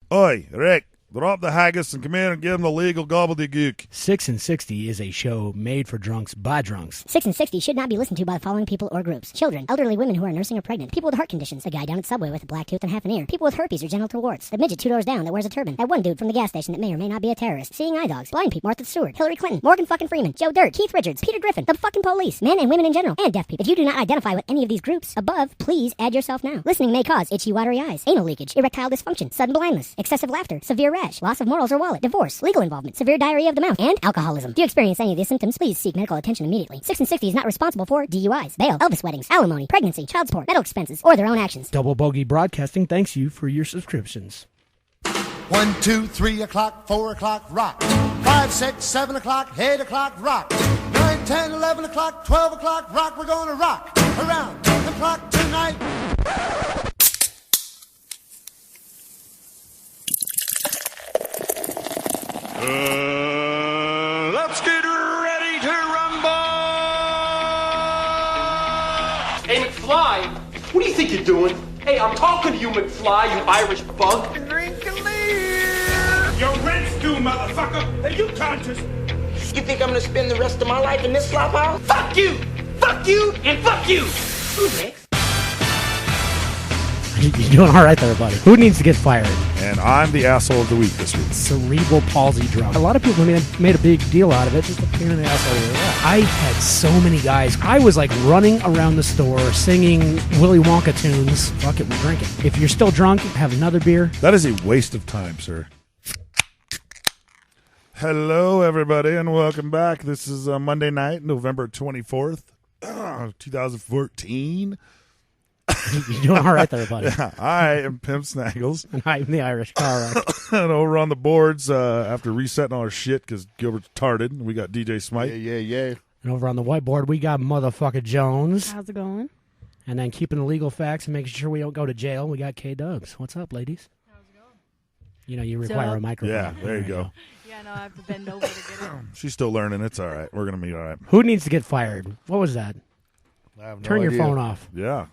Oi, Rick, drop the haggis and come in and give him the legal gobbledygook. 6 and 60 is a show made for drunks by drunks. 6 and 60 should not be listened to by the following people or groups: children, elderly women who are nursing or pregnant, people with heart conditions, a guy down at Subway with a black tooth and half an ear, people with herpes or genital warts, the midget 2 doors down that wears a turban, that one dude from the gas station that may or may not be a terrorist, seeing eye dogs, blind people, Martha Stewart, Hillary Clinton, Morgan fucking Freeman, Joe Dirt, Keith Richards, Peter Griffin, the fucking police, men and women in general, and deaf people. If you do not identify with any of these groups above, please add yourself now. Listening may cause itchy, watery eyes, anal leakage, erectile dysfunction, sudden blindness, excessive laughter, severe rash, loss of morals or wallet, divorce, legal involvement, severe diarrhea of the mouth, and alcoholism. If you experience any of these symptoms, please seek medical attention immediately. 6 and 60 is not responsible for DUIs, bail, Elvis weddings, alimony, pregnancy, child support, medical expenses, or their own actions. Double Bogey Broadcasting thanks you for your subscriptions. 1, 2, 3 o'clock, 4 o'clock, rock. 5, 6, 7 o'clock, 8 o'clock, rock. 9, 10, 11 o'clock, 12 o'clock, rock. We're gonna rock around the clock tonight. Let's get ready to rumble! Hey, McFly, what do you think you're doing? Hey, I'm talking to you, McFly, you Irish bug. Your rent's due, motherfucker! Are you conscious? You think I'm gonna spend the rest of my life in this slop house? Fuck you! Fuck you! And fuck you! Who's next? You're doing all right there, buddy. Who needs to get fired? And I'm the asshole of the week this week. Cerebral palsy drunk. A lot of people made a big deal out of it. Just a pain in the asshole. I had so many guys. I was like running around the store singing Willy Wonka tunes. Fuck it, we're drinking. If you're still drunk, have another beer. That is a waste of time, sir. Hello, everybody, and welcome back. This is Monday night, November 24th, 2014. You're doing all right there, buddy. Yeah, I am Pimp Snaggles. And I'm the Irish car wreck. And over on the boards, after resetting all our shit because Gilbert's tarded, we got DJ Smite. Yeah. And over on the whiteboard, we got motherfucker Jones. How's it going? And then keeping the legal facts and making sure we don't go to jail, we got K-Dubs. What's up, ladies? How's it going? You know, you require a microphone. Yeah, there you go. Yeah, no, I have to bend over to get it. She's still learning. It's all right. We're going to be all right. Who needs to get fired? What was that? I have no Turn your idea. phone off. Yeah.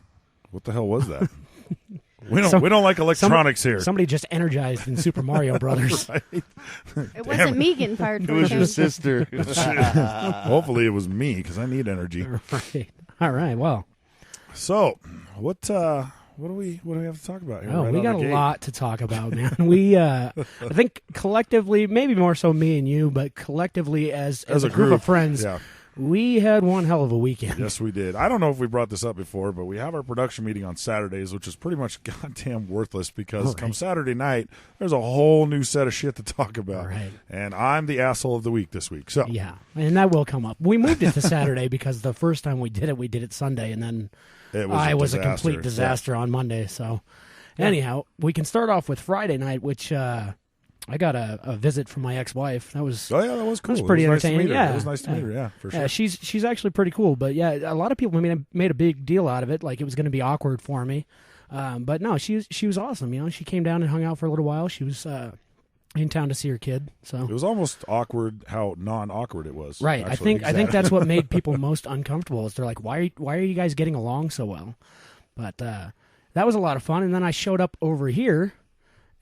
What the hell was that? We don't like electronics here. Somebody just energized in Super Mario Brothers. Right? It wasn't me getting fired It for was your it. sister. Hopefully it was me because I need energy. Right. All right. Well, So, what do we have to talk about here? oh, right we out got of a the gate? lot to talk about, man. We, I think collectively, maybe more so me and you, but collectively as a group of friends, Yeah. we had one hell of a weekend. Yes, we did. I don't know if we brought this up before, but we have our production meeting on Saturdays, which is pretty much goddamn worthless because All right. come Saturday night, there's a whole new set of shit to talk about. Right. And I'm the asshole of the week this week. So, Yeah, and that will come up. We moved it to Saturday because the first time we did it Sunday, and then it I was a disaster. complete disaster on Monday. So, anyhow, we can start off with Friday night, which I got a visit from my ex-wife. That was Oh, yeah, that was cool. That was pretty it was entertaining. Nice to meet her. Yeah, It was nice to meet her, yeah, for sure. Yeah, she's actually pretty cool. But yeah, a lot of people made a big deal out of it, like it was going to be awkward for me. But no, she was awesome. You know, she came down and hung out for a little while. She was in town to see her kid. So It was almost awkward how non-awkward it was. right. actually. I think that's what made people most uncomfortable. Is they're like, why are you guys getting along so well? But that was a lot of fun. And then I showed up over here.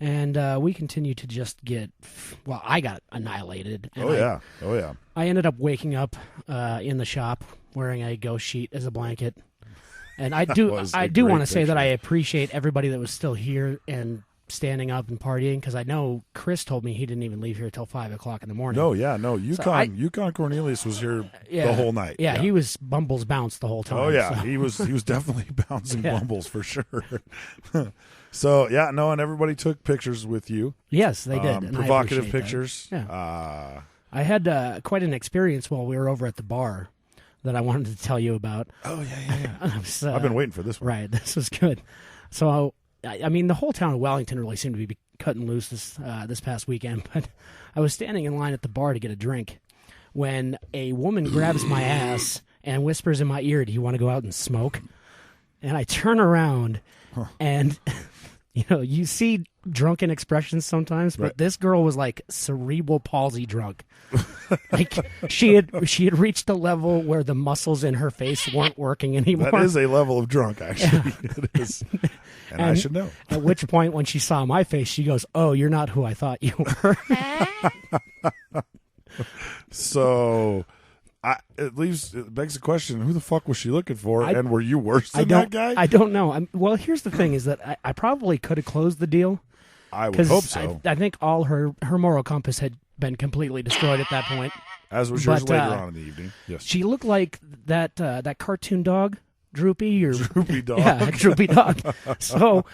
And we continued to just I got annihilated. And Oh, yeah. I ended up waking up in the shop wearing a ghost sheet as a blanket. And I do was a I do great want to say that picture. I appreciate everybody that was still here and standing up and partying, because I know Chris told me he didn't even leave here till 5 o'clock in the morning. No, Yukon Cornelius was here the whole night. Yeah, he was Bumbles bounce the whole time. Oh, yeah. so. He was definitely bouncing Yeah. bumbles for sure. So, yeah, no, and everybody took pictures with you. Yes, they did. and I Provocative appreciate that. pictures. Yeah. I had quite an experience while we were over at the bar that I wanted to tell you about. Oh, yeah. I was, I've been waiting for this one. Right, this was good. So, I mean, the whole town of Wellington really seemed to be cutting loose this past weekend. But I was standing in line at the bar to get a drink when a woman grabs my ass and whispers in my ear, "Do you want to go out and smoke?" And I turn around, and you know, you see drunken expressions sometimes, but Right. this girl was like cerebral palsy drunk. Like she had reached a level where the muscles in her face weren't working anymore. That is a level of drunk, actually. It is. And I should know. At which point, when she saw my face, she goes, "Oh, you're not who I thought you were." So, it begs the question: who the fuck was she looking for? And were you worse than that guy? I don't know. Well, here's the thing: is that I probably could have closed the deal. I would hope so. I think all her moral compass had been completely destroyed at that point. As was yours later on in the evening. Yes. She looked like that cartoon dog, Droopy or Droopy dog. Yeah, Droopy dog. So,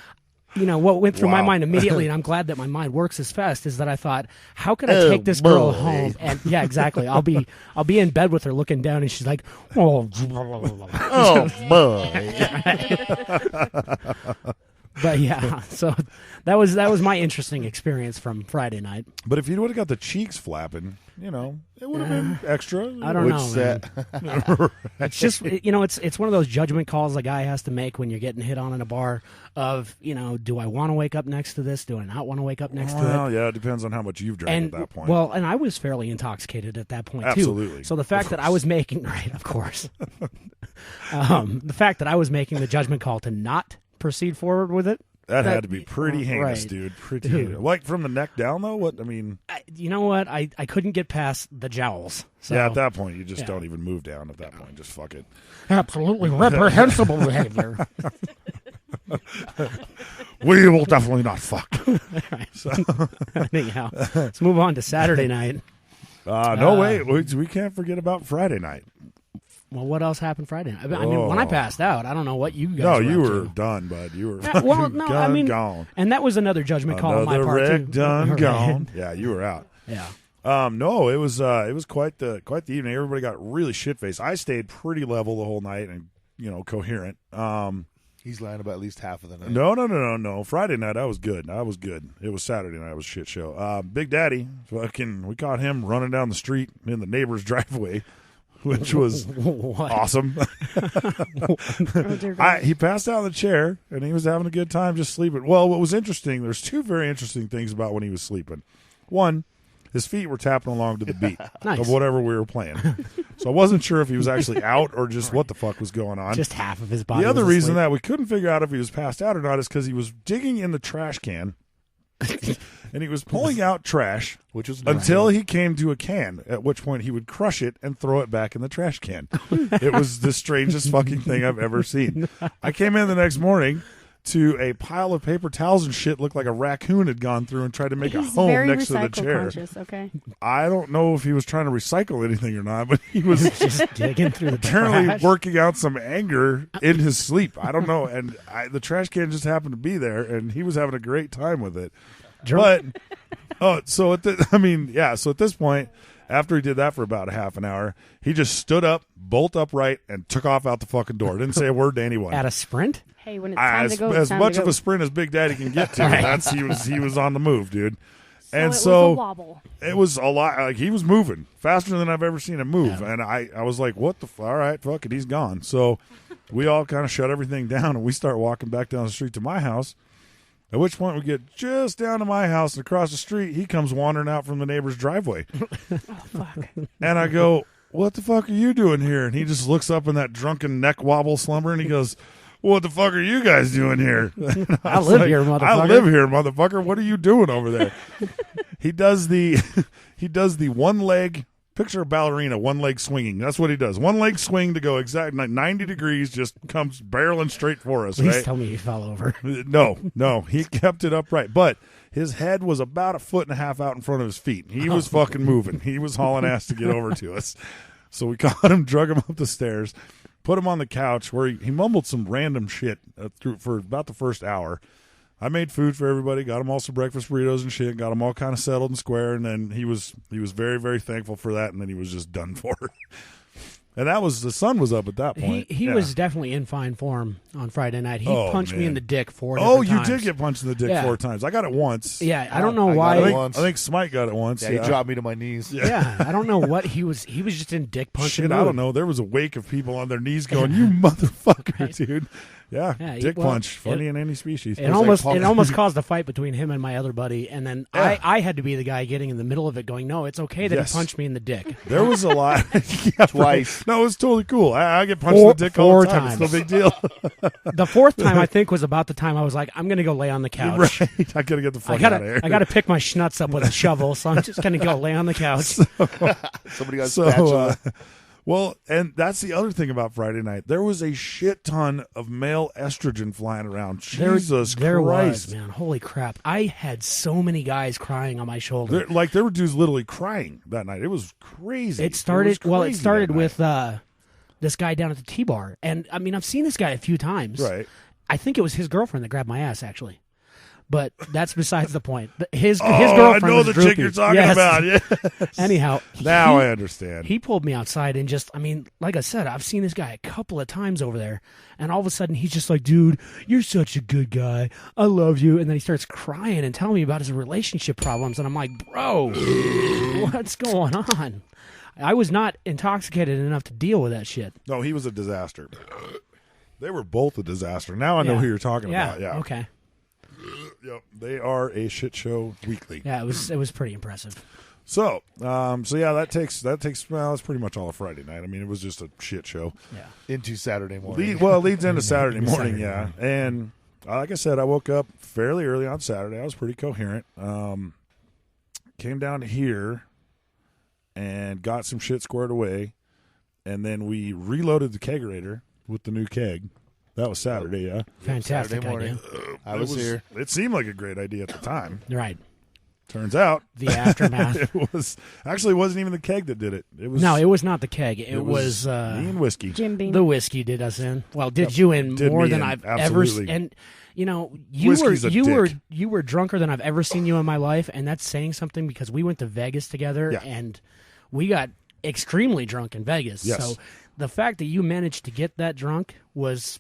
what went through my mind immediately, and I'm glad that my mind works as fast, is that I thought, how can I take this girl home? And yeah, exactly. I'll be in bed with her looking down, and she's like, oh, boy. But yeah, so that was my interesting experience from Friday night. But if you would have got the cheeks flapping, it would have been extra. I don't know, man. It's just it's one of those judgment calls a guy has to make when you're getting hit on in a bar. Of do I want to wake up next to this? Do I not want to wake up next to it? Well, yeah, it depends on how much you've drank at that point. Well, and I was fairly intoxicated at that point too. Absolutely. So the fact that I was making of course, the fact that I was making the judgment call to not proceed forward with it. That had to be pretty heinous, right. dude. Pretty heinous. Like from the neck down, though? What? I mean... you know what? I couldn't get past the jowls. So. Yeah, at that point, you just don't even move down at that point. Just fuck it. Absolutely reprehensible behavior. We will definitely not fuck. Right. So. Anyhow, let's move on to Saturday night. No, wait. We can't forget about Friday night. Well, what else happened Friday night? I mean, when I passed out, I don't know what you guys No, were you up were to. done, bud. You were gone. And that was another judgment call on my part, wreck too. Done, Right. gone. Yeah, you were out. Yeah. No, it was quite the evening. Everybody got really shit-faced. I stayed pretty level the whole night and, coherent. He's lying about at least half of the night. No. Friday night, I was good. It was Saturday night. It was a shit show. Big Daddy, we caught him running down the street in the neighbor's driveway, which was awesome. He passed out in the chair, and he was having a good time just sleeping. Well, what was interesting, there's two very interesting things about when he was sleeping. One, his feet were tapping along to the beat of whatever we were playing. So I wasn't sure if he was actually out or just what the fuck was going on. Just half of his body. The other was reason asleep. that we couldn't figure out if he was passed out or not is because he was digging in the trash can. And he was pulling out trash, which was until he came to a can, at which point he would crush it and throw it back in the trash can. It was the strangest fucking thing I've ever seen. I came in the next morning to a pile of paper towels and shit, looked like a raccoon had gone through and tried to make a home next to the chair. Conscious, okay? I don't know if he was trying to recycle anything or not, but he was just digging through the apparently trash. working out some anger in his sleep. I don't know, and the trash can just happened to be there, and he was having a great time with it. Drunk. But so at this point, after he did that for about a half an hour, he just stood up, bolt upright, and took off out the fucking door. Didn't say a word to anyone. At a sprint? Hey, when it's time to go, as time much to go. of a sprint as Big Daddy can get to. That's he was on the move, dude. So and it so was a wobble. It was a lot. Like, he was moving faster than I've ever seen him move, and I was like, "What the? All right, fuck it, he's gone." So we all kind of shut everything down, and we start walking back down the street to my house. At which point we get just down to my house, and across the street, he comes wandering out from the neighbor's driveway. Oh, fuck. And I go, "What the fuck are you doing here?" And he just looks up in that drunken neck wobble slumber, and he goes, "What the fuck are you guys doing here?" I live here, motherfucker. I live here, motherfucker. What are you doing over there? He does the one leg. Picture a ballerina, one leg swinging. That's what he does. One leg swing to go exactly 90 degrees, just comes barreling straight for us. Please right? tell me he fell over. No, he kept it upright. But his head was about 1.5 feet out in front of his feet. He was fucking moving. He was hauling ass to get over to us. So we caught him, drug him up the stairs, put him on the couch where he mumbled some random shit for about the first hour. I made food for everybody, got them all some breakfast burritos and shit, got them all kind of settled and square, and then he was very, very thankful for that, and then he was just done for. And the sun was up at that point. He was definitely in fine form on Friday night. He punched me in the dick 4 times. Oh, you did get punched in the dick 4 times. I got it once. Yeah, I don't know why. I think Smite got it once. Yeah, he dropped me to my knees. Yeah, I don't know what he was. He was just in dick punching. Shit, I don't know. There was a wake of people on their knees going, "You motherfucker, dude." Yeah, dick punch, funny in any species. It almost caused a fight between him and my other buddy, and then I had to be the guy getting in the middle of it, going, "No, it's okay that he punched me in the dick." There was a lot. Twice. No, it was totally cool. I get punched in the dick all the time. Times. It's no big deal. The fourth time, I think, was about the time I was like, "I'm going to go lay on the couch." Right. I gotta get the fuck out of here. I gotta pick my schnutz up with a shovel, so I'm just going to go lay on the couch. Somebody got a spatula. Well, and that's the other thing about Friday night. There was a shit ton of male estrogen flying around. Jesus there Christ. was, man. Holy crap. I had so many guys crying on my shoulder. There were dudes literally crying that night. It was crazy. It started with this guy down at the T-bar. And, I mean, I've seen this guy a few times. Right. I think it was his girlfriend that grabbed my ass, actually. But that's besides the point. His girlfriend I know was the droopy. chick you're talking Yes. about. Yes. Anyhow. Now I understand. He pulled me outside and just, I mean, like I said, I've seen this guy a couple of times over there. And all of a sudden, he's just like, dude, you're such a good guy. I love you. And then he starts crying and telling me about his relationship problems. And I'm like, bro, what's going on? I was not intoxicated enough to deal with that shit. No, he was a disaster. They were both a disaster. Now I know who you're talking about. Yeah. Okay. Yep. They are a shit show weekly. Yeah, it was pretty impressive. So yeah, that takes well, that's pretty much all of Friday night. I mean, it was just a shit show. Yeah. Into Saturday morning. It leads into Saturday morning, yeah. And like I said, I woke up fairly early on Saturday. I was pretty coherent. Came down here and got some shit squared away, and then we reloaded the kegerator with the new keg. That was Saturday, yeah. Fantastic Saturday morning. idea. I was here. It seemed like a great idea at the time. Right. Turns out the aftermath. It wasn't even the keg that did it. It was not the keg. It was me and whiskey. Jim Beam. The whiskey did us in. Well, you in more than I've ever seen. And you know, you were drunker than I've ever seen you in my life, and that's saying something because we went to Vegas together and we got extremely drunk in Vegas. Yes. So the fact that you managed to get that drunk was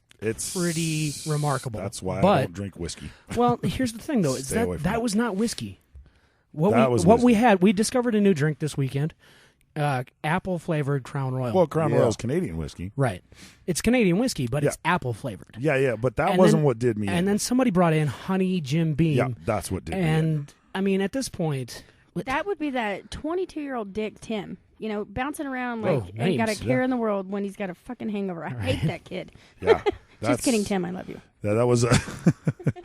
pretty remarkable. That's why I don't drink whiskey. Well, here's the thing, though: is that was not whiskey. We had, we discovered a new drink this weekend, apple flavored Crown Royal. Well, Crown Royal is Canadian whiskey, right? It's Canadian whiskey, but it's apple flavored. Yeah, but that wasn't what did me. And then somebody brought in honey Jim Beam. Yeah, that's what did me. And I mean, at this point, that would be that 22-year-old Dick Tim. You know, bouncing around like ain't got a care in the world when he's got a fucking hangover. I hate that kid. Yeah. Just kidding, Tim. I love you. Yeah, that was.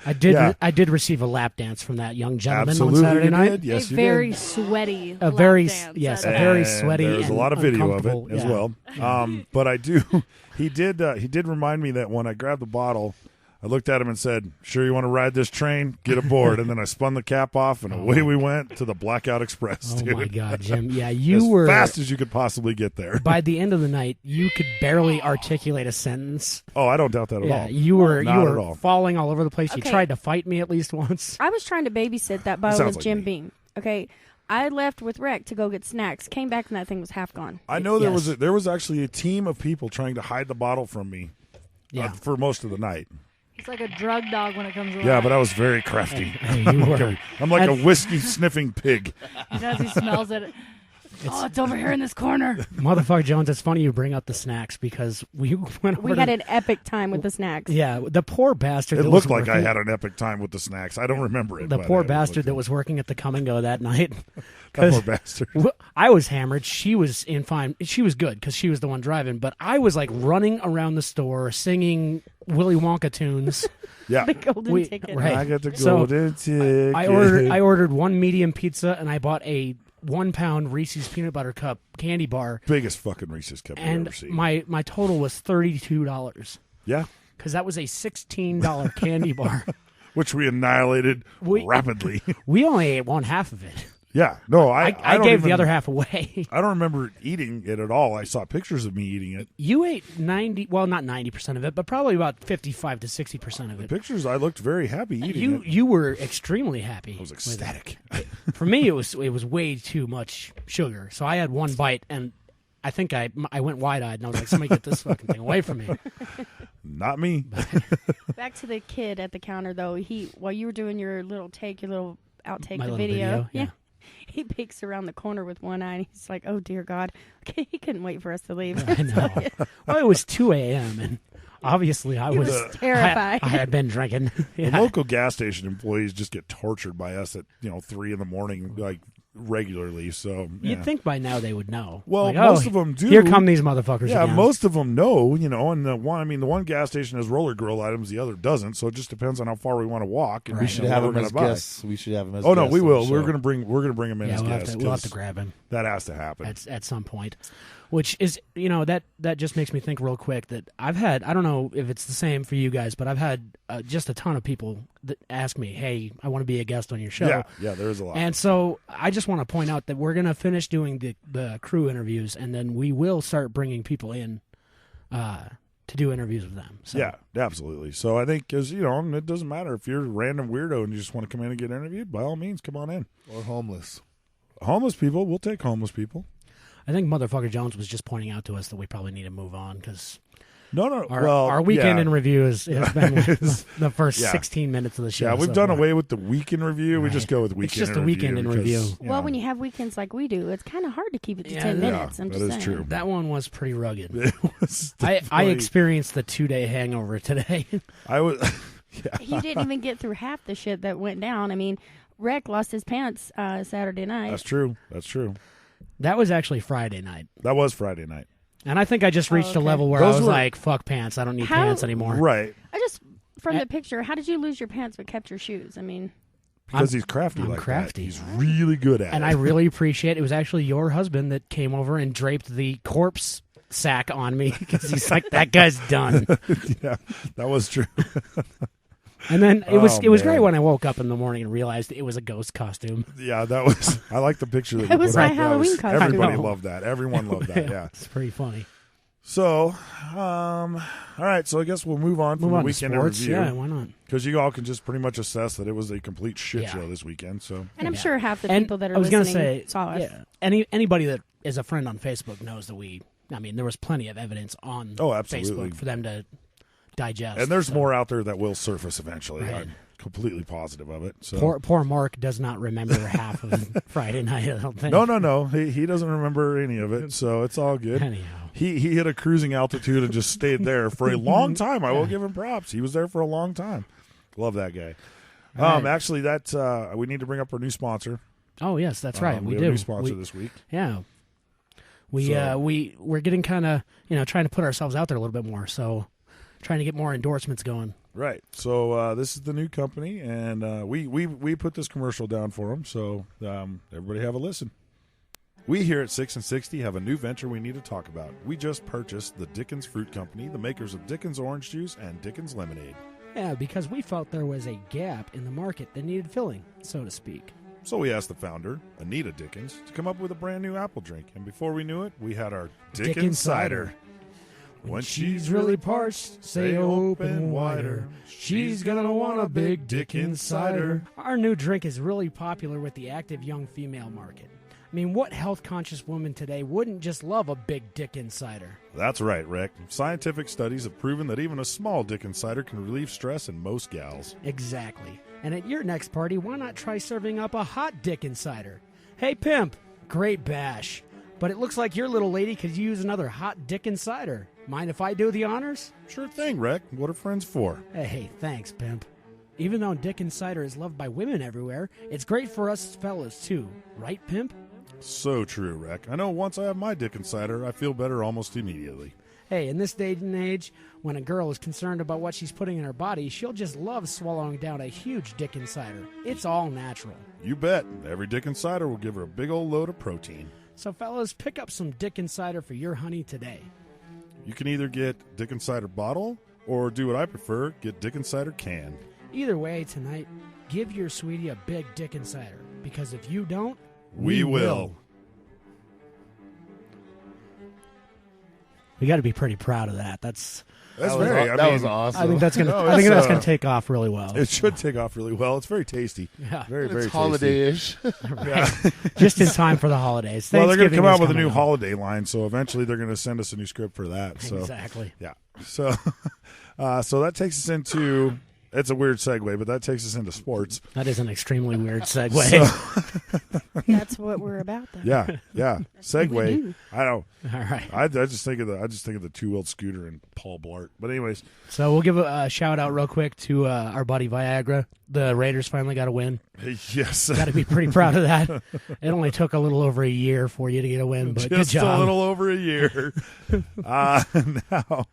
I did receive a lap dance from that young gentleman Absolutely, on Saturday night. Did. Yes, a very sweaty. A very dance. a very sweaty. There's a lot of video of it as yeah. well. But I do. He did remind me that when I grabbed the bottle, I looked at him and said, "Sure you want to ride this train? Get aboard." And then I spun the cap off, and away we went to the Blackout Express. Oh, dude. my God, Jim. Yeah, as were... fast as you could possibly get there. By the end of the night, you could barely articulate a sentence. Oh, I don't doubt that at all. You were all. falling all over the place. Okay. You tried to fight me at least once. I was trying to babysit that bottle of like Jim me. Beam. Okay. I left with Rec to go get snacks. Came back and that thing was half gone. I know there was actually a team of people trying to hide the bottle from me for most of the night. It's like a drug dog when it comes around. Yeah, but I was very crafty. I'm like a whiskey sniffing pig. He does. He smells it. It's over here in this corner. Motherfucker Jones, it's funny you bring up the snacks because we went over We had an epic time with the snacks. Yeah, the poor bastard. It that looked was like I working, had an epic time with the snacks. I don't remember it. The but poor bastard that was working at the Come and Go that night. That poor bastard. I was hammered. She was in fine. She was good because she was the one driving. But I was like running around the store singing Willy Wonka tunes. Yeah, the golden ticket. Right. I got the golden ticket. I ordered one medium pizza and I bought a 1 pound Reese's peanut butter cup candy bar. Biggest fucking Reese's cup I've ever seen. And my total was $32. Yeah, because that was a $16 candy bar, which we annihilated rapidly. We only ate one half of it. Yeah, no, I gave the other half away. I don't remember eating it at all. I saw pictures of me eating it. You ate not 90% of it, but probably about 55 to 60% of it. The pictures, I looked very happy eating it. You were extremely happy. I was ecstatic. For me, it was way too much sugar. So I had one bite, and I think I went wide-eyed, and I was like, somebody get this fucking thing away from me. Not me. Back to the kid at the counter, though. While you were doing your little outtake My the little video. Yeah. He peeks around the corner with one eye, and he's like, "Oh dear God!" He couldn't wait for us to leave. I know. Well, it was 2 a.m. and Obviously, I He was was terrified. I had been drinking. The local gas station employees just get tortured by us at 3 a.m, like regularly. So you'd think by now they would know. Well, like, most of them do. Here come these motherfuckers. Yeah, again. most of them know. And the one gas station has roller grill items, the other doesn't. So it just depends on how far we want to walk. And we should have them as guests. We should have them as. Oh no, we will. guests. We're gonna bring him in as guests. We'll have to grab him. That has to happen at some point. Which is, that just makes me think real quick that I've had, I don't know if it's the same for you guys, but I've had just a ton of people that ask me, hey, I want to be a guest on your show. Yeah, there is a lot. And so I just want to point out that we're going to finish doing the crew interviews, and then we will start bringing people in to do interviews with them. So. Yeah, absolutely. So I think, it doesn't matter if you're a random weirdo and you just want to come in and get interviewed, by all means, come on in. Or homeless. Homeless people, we'll take homeless people. I think Motherfucker Jones was just pointing out to us that we probably need to move on because our our weekend in review has been the first 16 minutes of the show. Yeah, we've done away with the week in review. Right. We just go with weekend. It's just a weekend in review. Well, when you have weekends like we do, it's kind of hard to keep it to 10 minutes. I'm just saying. True. That one was pretty rugged. It was I experienced the 2-day hangover today. I was. He didn't even get through half the shit that went down. I mean, Rick lost his pants Saturday night. That's true. That was actually Friday night. That was Friday night. And I think I just reached a level where I was like, fuck pants. I don't need pants anymore. Right. From the picture, how did you lose your pants but kept your shoes? I mean... Because he's crafty that. He's really good at it. And I really appreciate it. It was actually your husband that came over and draped the corpse sack on me because he's like, that guy's done. Yeah, that was true. And then it was great when I woke up in the morning and realized it was a ghost costume. Yeah, that was. I like the picture that it was my Halloween costume. Everybody loved that. Everyone loved that. Yeah, it's pretty funny. So, all right. So I guess we'll move on from the weekend review. Yeah, why not? Because you all can just pretty much assess that it was a complete shit show this weekend. So, and I'm sure half the people that are listening saw us. Yeah, anybody that is a friend on Facebook knows that there was plenty of evidence on Facebook for them to digest. And there's more out there that will surface eventually. Right. I'm completely positive of it. So poor Mark does not remember half of Friday night, I don't think. No. He doesn't remember any of it, so it's all good. Anyhow. He hit a cruising altitude and just stayed there for a long time. I will give him props. He was there for a long time. Love that guy. Right. Actually, we need to bring up our new sponsor. Oh, yes, that's right. We have a new sponsor this week. Yeah. We're getting kind of, trying to put ourselves out there a little bit more, so trying to get more endorsements going. Right. So this is the new company, and we put this commercial down for them, so everybody have a listen. We here at 6 and 60 have a new venture we need to talk about. We just purchased the Dickens Fruit Company, the makers of Dickens Orange Juice and Dickens Lemonade. Yeah, because we felt there was a gap in the market that needed filling, so to speak. So we asked the founder, Anita Dickens, to come up with a brand new apple drink, and before we knew it, we had our Dickens Cider. When she's really parched, say open wider. She's gonna want a big Dickens cider. Our new drink is really popular with the active young female market. I mean, what health-conscious woman today wouldn't just love a big Dickens cider? That's right, Rick. Scientific studies have proven that even a small Dickens cider can relieve stress in most gals. Exactly. And at your next party, why not try serving up a hot Dickens cider? Hey, pimp, great bash. But it looks like your little lady could use another hot Dickens cider. Mind if I do the honors? Sure thing, Rick. What are friends for? Hey, thanks, pimp. Even though Dickens cider is loved by women everywhere, it's great for us fellas, too. Right, pimp? So true, Rick. I know once I have my Dickens cider, I feel better almost immediately. Hey, in this day and age, when a girl is concerned about what she's putting in her body, she'll just love swallowing down a huge Dickens cider. It's all natural. You bet. Every Dickens cider will give her a big old load of protein. So, fellas, pick up some Dickens cider for your honey today. You can either get Dickens cider bottle or do what I prefer, get Dickens cider can. Either way, tonight, give your sweetie a big Dickens cider, because if you don't, we will. We got to be pretty proud of that. That was awesome. I think that's gonna take off really well. It should take off really well. It's very tasty. Yeah, very it's holiday-ish. Yeah. Just in time for the holidays. Well, they're going to come out with a new holiday line, so eventually they're going to send us a new script for that. So exactly. Yeah. So that takes us into. It's a weird segue, but that takes us into sports. That is an extremely weird segue. That's what we're about, though. Yeah. Segway. I don't. All right. I just think of the two-wheeled scooter and Paul Blart. But anyways, so we'll give a shout out real quick to our buddy Viagra. The Raiders finally got a win. Yes, got to be pretty proud of that. It only took a little over a year for you to get a win, but just good job. a little over a year. Now.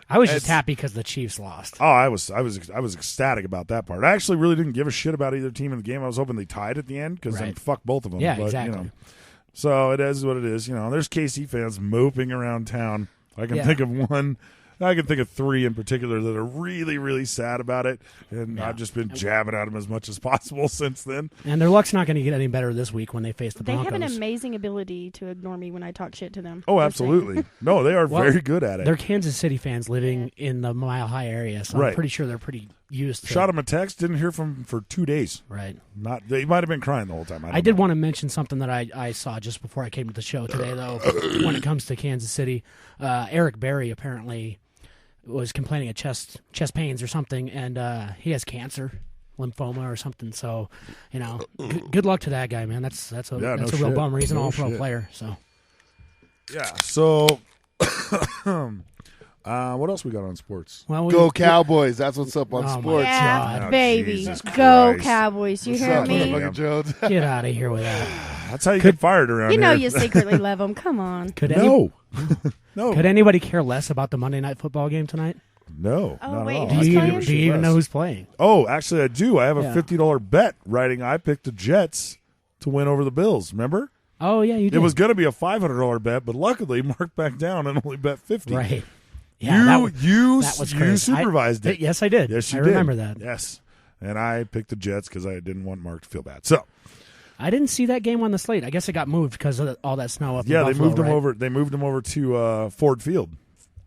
I was just happy because the Chiefs lost. Oh, I was ecstatic about that part. I actually really didn't give a shit about either team in the game. I was hoping they tied at the end because then fuck both of them. Yeah, but, exactly. So it is what it is. There's KC fans moping around town. I can think of one. I can think of three in particular that are really, really sad about it, and I've just been jabbing at them as much as possible since then. And their luck's not going to get any better this week when they face the Broncos. They have an amazing ability to ignore me when I talk shit to them. Oh, absolutely. No, they are very good at it. They're Kansas City fans living in the Mile High area, so I'm pretty sure they're pretty used to Shot him a text, didn't hear from him for 2 days. Right. They might have been crying the whole time. I did want to mention something that I saw just before I came to the show today, though, when it comes to Kansas City. Eric Berry apparently was complaining of chest pains or something, and he has cancer, lymphoma or something. So, good luck to that guy, man. That's a real bummer. He's an all-pro player. So, yeah. So, what else we got on sports? Well, Go Cowboys! That's what's up on sports. Yeah, baby. Go Cowboys! You hear me? Get out of here with that. That's how you get fired around here. You know you secretly love them. Come on. No. Could anybody care less about the Monday Night Football game tonight? No. Oh, wait. All. Do you even know who's playing? Oh, actually, I do. I have a $50 bet writing I picked the Jets to win over the Bills. Remember? Oh, yeah, you did. It was going to be a $500 bet, but luckily Mark backed down and only bet $50. Right. Yeah, you crazy. supervised it. Yes, I did. Yes, you did. I remember that. Yes. And I picked the Jets because I didn't want Mark to feel bad. So I didn't see that game on the slate. I guess it got moved because of all that snow up in Buffalo, they moved them right? over. They moved them over to Ford Field.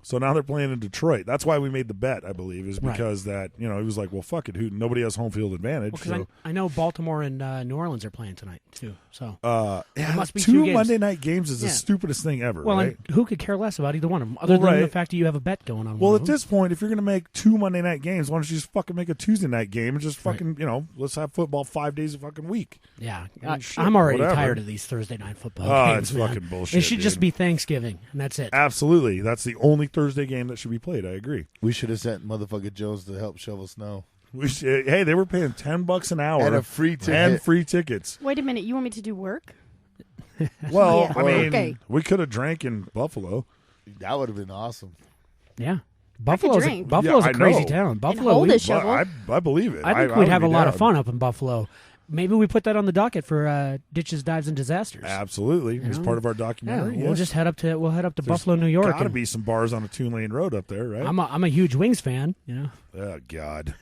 So now they're playing in Detroit. That's why we made the bet, I believe, is because that he was like, well, fuck it, nobody has home field advantage. Well, I know Baltimore and New Orleans are playing tonight too. So it must be two two Monday night games is the stupidest thing ever. Well, right? and who could care less about either one of them, other than the fact that you have a bet going on? Well, at this point, if you're going to make two Monday night games, why don't you just fucking make a Tuesday night game and just fucking let's have football 5 days a fucking week. Yeah, I'm already tired of these Thursday night football games. It's fucking bullshit. It should just be Thanksgiving, and that's it. Absolutely, that's the only Thursday game that should be played. I agree. We should have sent motherfucker Jones to help shovel snow. Hey, they were paying $10 an hour and a free ticket and free tickets. Wait a minute, you want me to do work? Well, I mean, we could have drank in Buffalo. That would have been awesome. Yeah. Buffalo's a crazy town. Buffalo, hold a shovel. I believe it. I think we'd have a lot of fun up in Buffalo. Maybe we put that on the docket for Ditches, Dives, and Disasters. Absolutely, as part of our documentary. Yeah, we'll just head up to Buffalo, New York. Got to be some bars on a 2-lane road up there, right? I'm a huge Wings fan. Oh God.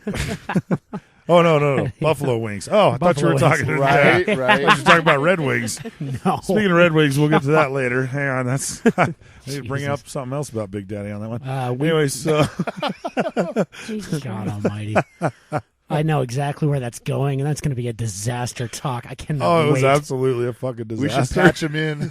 Oh no, Buffalo Wings. Oh, I thought you were talking right. I thought you were talking about Red Wings. No. Speaking of Red Wings, we'll get to that later. Hang on, I need to bring up something else about Big Daddy on that one. Anyway, so Jesus God Almighty. I know exactly where that's going, and that's going to be a disaster talk. I cannot wait. Oh, it was absolutely a fucking disaster. We should patch him in.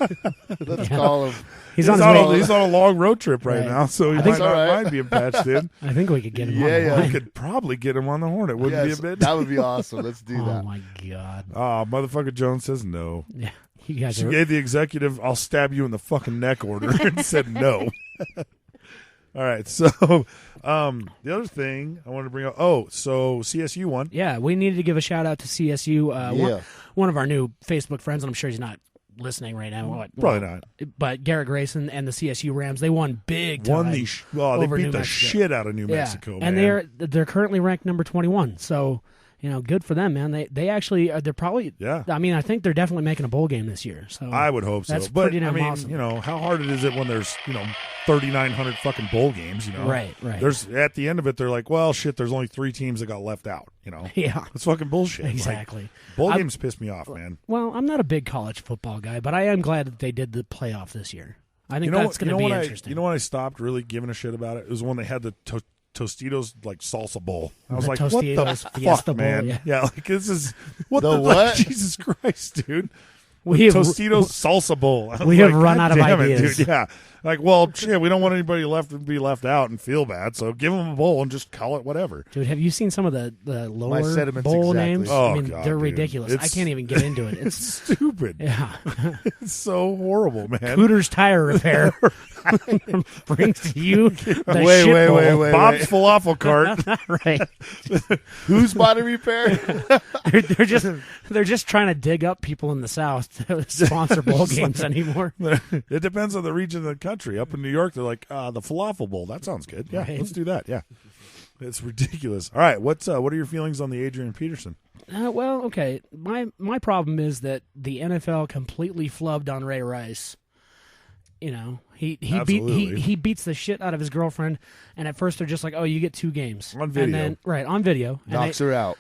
Let's call him. He's on a long road trip right now, so he might not mind being patched in. I think we could get him on the line. We could probably get him on the horn. It wouldn't be a bit. That would be awesome. Let's do that. Oh, my God. Oh, motherfucker Jones says no. Yeah. You guys she gave the executive, I'll stab you in the fucking neck order, and said no. All right, so the other thing I wanted to bring up, so CSU won. Yeah, we needed to give a shout-out to CSU. One of our new Facebook friends, and I'm sure he's not listening right now. Probably not. But Garrett Grayson and the CSU Rams, they won big time. They beat the shit out of New Mexico, man. And they're currently ranked number 21, so... good for them, man. They actually they're probably. Yeah. I mean, I think they're definitely making a bowl game this year. So I would hope so. That's but pretty I mean, awesome. How hard is it when there's 3,900 fucking bowl games? Right. There's at the end of it, they're like, well, shit. There's only 3 teams that got left out. Yeah. That's fucking bullshit. Exactly. Like, bowl games piss me off, man. Well, I'm not a big college football guy, but I am glad that they did the playoff this year. I think that's going to be interesting. You know when I stopped really giving a shit about it? It was when they had the Tostitos like salsa bowl. I was like, what the fuck, man? Yeah, like this is what the what? Jesus Christ, dude. Tostitos salsa bowl. We have run out of ideas. Dude. Yeah, Like, well, shit, we don't want anybody left to be left out and feel bad, so give them a bowl and just call it whatever. Dude, have you seen some of the lower sentiments bowl exactly. names? Oh, I mean, God, they're dude. ridiculous. I can't even get into it. It's stupid. Yeah. It's so horrible, man. Cooter's Tire Repair brings to you the Wait, shit wait, bowl. wait, wait. Bob's falafel cart. Right. Who's body repair? They're just trying to dig up people in the South to sponsor bowl games anymore. It depends on the region of the country. Up in New York, they're like, the falafel bowl. That sounds good. Yeah, Right. let's do that. Yeah. It's ridiculous. All right, what are your feelings on the Adrian Peterson? Well, okay. My problem is that the NFL completely flubbed on Ray Rice. You know, he beats the shit out of his girlfriend, and at first they're just like, "Oh, you get 2 games on video." And then, right, on video, knocks her out,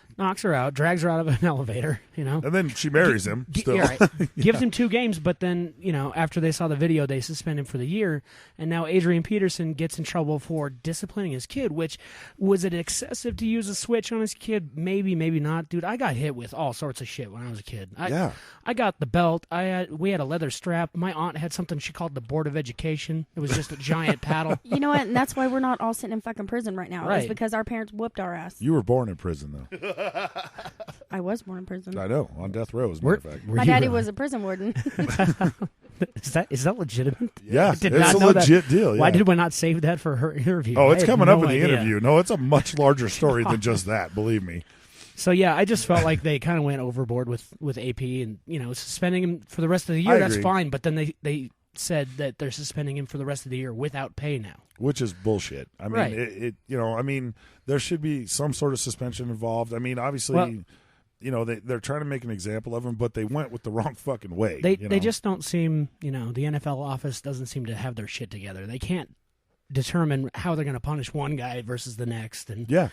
drags her out of an elevator. You know, and then she marries him. Still, right. Gives him 2 games, but then after they saw the video, they suspend him for the year, and now Adrian Peterson gets in trouble for disciplining his kid. Which was it excessive to use a switch on his kid? Maybe, maybe not, dude. I got hit with all sorts of shit when I was a kid. I got the belt. We had a leather strap. My aunt had something she called the Board of Education. It was just a giant paddle. You know what? And that's why we're not all sitting in fucking prison right now. Right. It's because our parents whooped our ass. You were born in prison, though. I was born in prison. I know, on death row, as a matter of fact. My daddy was a prison warden. Is that legitimate? Yeah, I did it's not a know legit that. deal. Yeah. Why did we not save that for her interview? Oh, it's I had coming no up in the idea. interview. No, it's a much larger story than just that. Believe me. So yeah, I just felt like they kind of went overboard with AP, and suspending him for the rest of the year. I That's agree. fine, but then they said that they're suspending him for the rest of the year without pay now. Which is bullshit. I mean, Right. there should be some sort of suspension involved. I mean, obviously, they're trying to make an example of him, but they went with the wrong fucking way. They just don't seem, the NFL office doesn't seem to have their shit together. They can't determine how they're going to punish one guy versus the next, and yeah.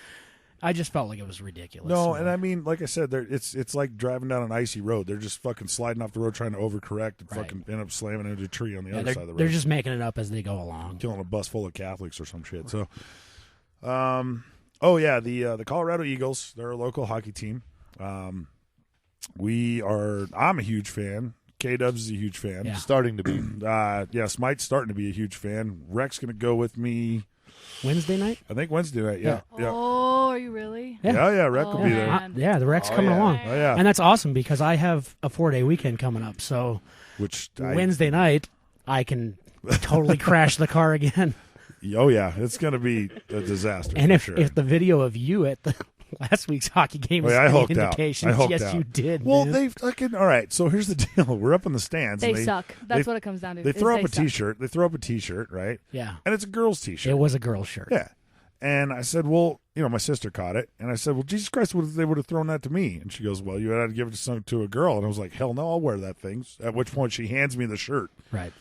I just felt like it was ridiculous. No, and I mean, like I said, it's like driving down an icy road. They're just fucking sliding off the road trying to overcorrect and fucking end up slamming into a tree on the other side of the road. They're just making it up as they go along. Killing a bus full of Catholics or some shit. So, the Colorado Eagles, they're a local hockey team. I'm a huge fan. K-Dubs is a huge fan. Yeah. starting to be. Smite's starting to be a huge fan. Rec's going to go with me. Wednesday night? I think Wednesday night, yeah. Oh, are you really? Yeah, Rec will be there. Yeah, the Rec's coming along. Oh, yeah. And that's awesome because I have a 4-day weekend coming up. So Wednesday night, I can totally crash the car again. Oh, yeah. It's going to be a disaster. And if the video of you at the last week's hockey game is I any hulked indication, out. yes, you did. Well, man. they fucking all right. So here's the deal: we're up in the stands. They and suck. That's what it comes down to. They throw up a suck. T-shirt. They throw up a T-shirt, right? Yeah. And it's a girl's T-shirt. It was a girl's shirt. Yeah. And I said, well, my sister caught it, and I said, well, Jesus Christ, what if they would have thrown that to me? And she goes, well, you had to give it to a girl. And I was like, hell no, I'll wear that thing. At which point she hands me the shirt. Right.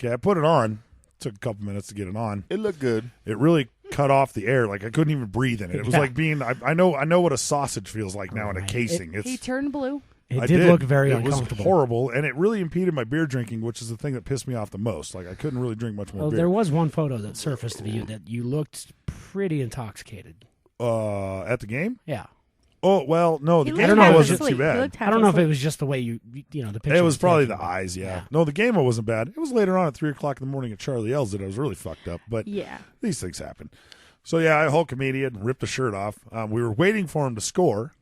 Okay, I put it on. Took a couple minutes to get it on. It looked good. It really cut off the air. Like I couldn't even breathe in it. It was like being. I know what a sausage feels like now in a casing. He turned blue. It did look very It uncomfortable. was horrible, and it really impeded my beer drinking, which is the thing that pissed me off the most. Like I couldn't really drink much more Well, beer. there was one photo that surfaced of you that you looked pretty intoxicated. At the game? Yeah. Oh well, no, the He game looked half wasn't asleep. too He bad. looked half I don't know if asleep. it was just the way the picture. It was probably the taken. eyes, yeah. No, the game wasn't bad. It was later on at 3:00 in the morning at Charlie L's that I was really fucked up. But Yeah. these things happen. So yeah, I Hulkamania'd and ripped the shirt off. We were waiting for him to score,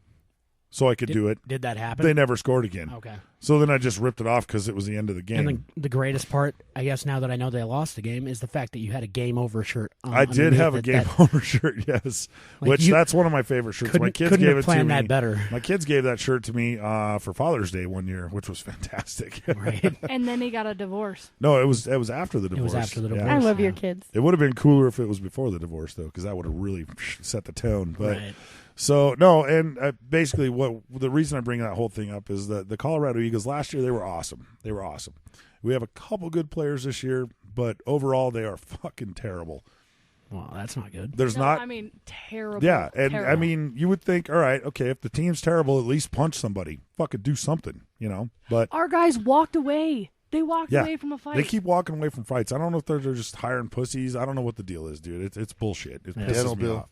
so I could do it. Did that happen? They never scored again. Okay. So then I just ripped it off because it was the end of the game. And the greatest part, I guess, now that I know they lost the game, is the fact that you had a game over shirt. I did have a game over shirt, yes. Like That's one of my favorite shirts. My kids couldn't gave have it to planned me. that better. My kids gave that shirt to me for Father's Day one year, which was fantastic. Right. And then he got a divorce. No, it was after the divorce. was after the divorce. I love your kids. It would have been cooler if it was before the divorce, though, because that would have really set the tone. But Right. so no, and basically, what the reason I bring that whole thing up is that the Colorado Eagles last year they were awesome. They were awesome. We have a couple good players this year, but overall they are fucking terrible. Well, that's not good. There's not. I mean, terrible. Yeah, and terrible. I mean, you would think, all right, okay, if the team's terrible, at least punch somebody, fucking do something, But our guys walked away. They walked away from a fight. they keep walking away from fights. I don't know if they're just hiring pussies. I don't know what the deal is, dude. It's bullshit. It pisses me Bill. off.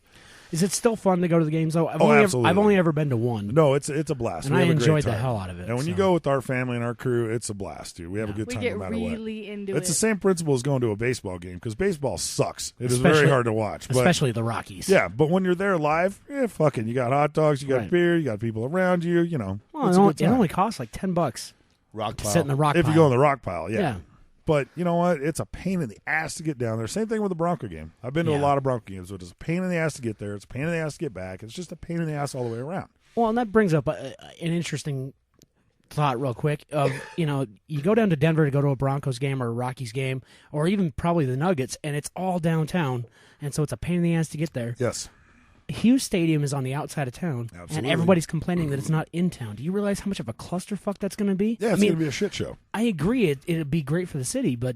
Is it still fun to go to the games though? Absolutely. I've only ever been to one. No, it's a blast. And we I have a great enjoyed the time. hell out of it. And when you go with our family and our crew, it's a blast, dude. We have a good We time get no matter really what. into It's it. the same principle as going to a baseball game because baseball sucks. It is Especially- very hard to watch. But, Especially the Rockies. yeah, but when you're there live, fucking, you got hot dogs, you got Right. beer, you got people around you. You know, Well, it's it a only, good it time. only costs like $10 Rock to pile. sit in the rock If pile. you go in the rock pile, yeah. Yeah. But you know what? It's a pain in the ass to get down there. Same thing with the Bronco game. I've been to a Yeah. lot of Bronco games, so it's a pain in the ass to get there. It's a pain in the ass to get back. It's just a pain in the ass all the way around. Well, and that brings up an interesting thought real quick of, you go down to Denver to go to a Broncos game or a Rockies game or even probably the Nuggets, and it's all downtown, and so it's a pain in the ass to get there. Yes. Hughes Stadium is on the outside of town, and Absolutely. everybody's complaining that it's not in town. Do you realize how much of a clusterfuck that's going to be? Yeah, it's I mean, going to be a shit show. I agree it'd be great for the city, but,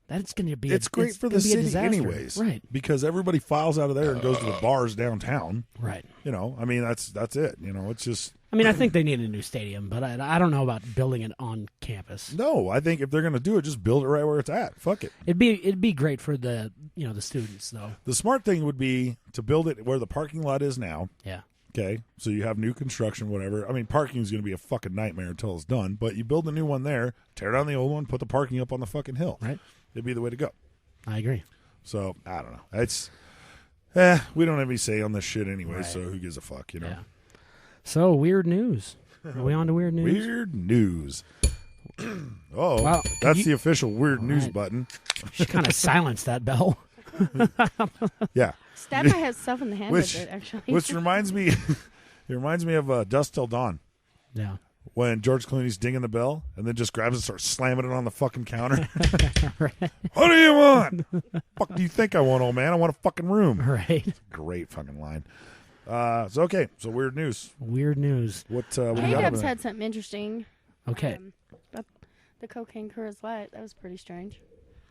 that's going to be It's great for the gonna be a city disaster. anyways. Right. Because everybody files out of there and goes to the bars downtown. Right. I mean, that's it. It's just... I mean, I think they need a new stadium, but I don't know about building it on campus. No, I think if they're going to do it, just build it right where it's at. Fuck it. It'd be great for the the students though. The smart thing would be to build it where the parking lot is now. Yeah. Okay, so you have new construction, whatever. I mean, parking is going to be a fucking nightmare until it's done. But you build a new one there, tear down the old one, put the parking up on the fucking hill. Right. It'd be the way to go. I agree. So I don't know. It's we don't have any say on this shit anyway. Right. So who gives a fuck? Yeah. So weird news. Are we on to weird news? Weird news. Oh, Wow. that's the official weird news right. button. She kind of silenced that bell. Yeah. Stabba has stuff in the hand Which with it, actually. which reminds me, it reminds me of Dusk Till Dawn. Yeah. When George Clooney's dinging the bell and then just grabs it and starts slamming it on the fucking counter. What do you want? Fuck do you think I want, old man? I want a fucking room. Right. Great fucking line. So weird news. Weird news. What you got over K-Dubs there? had something interesting. Okay. About the cocaine Coors Light. That was pretty strange.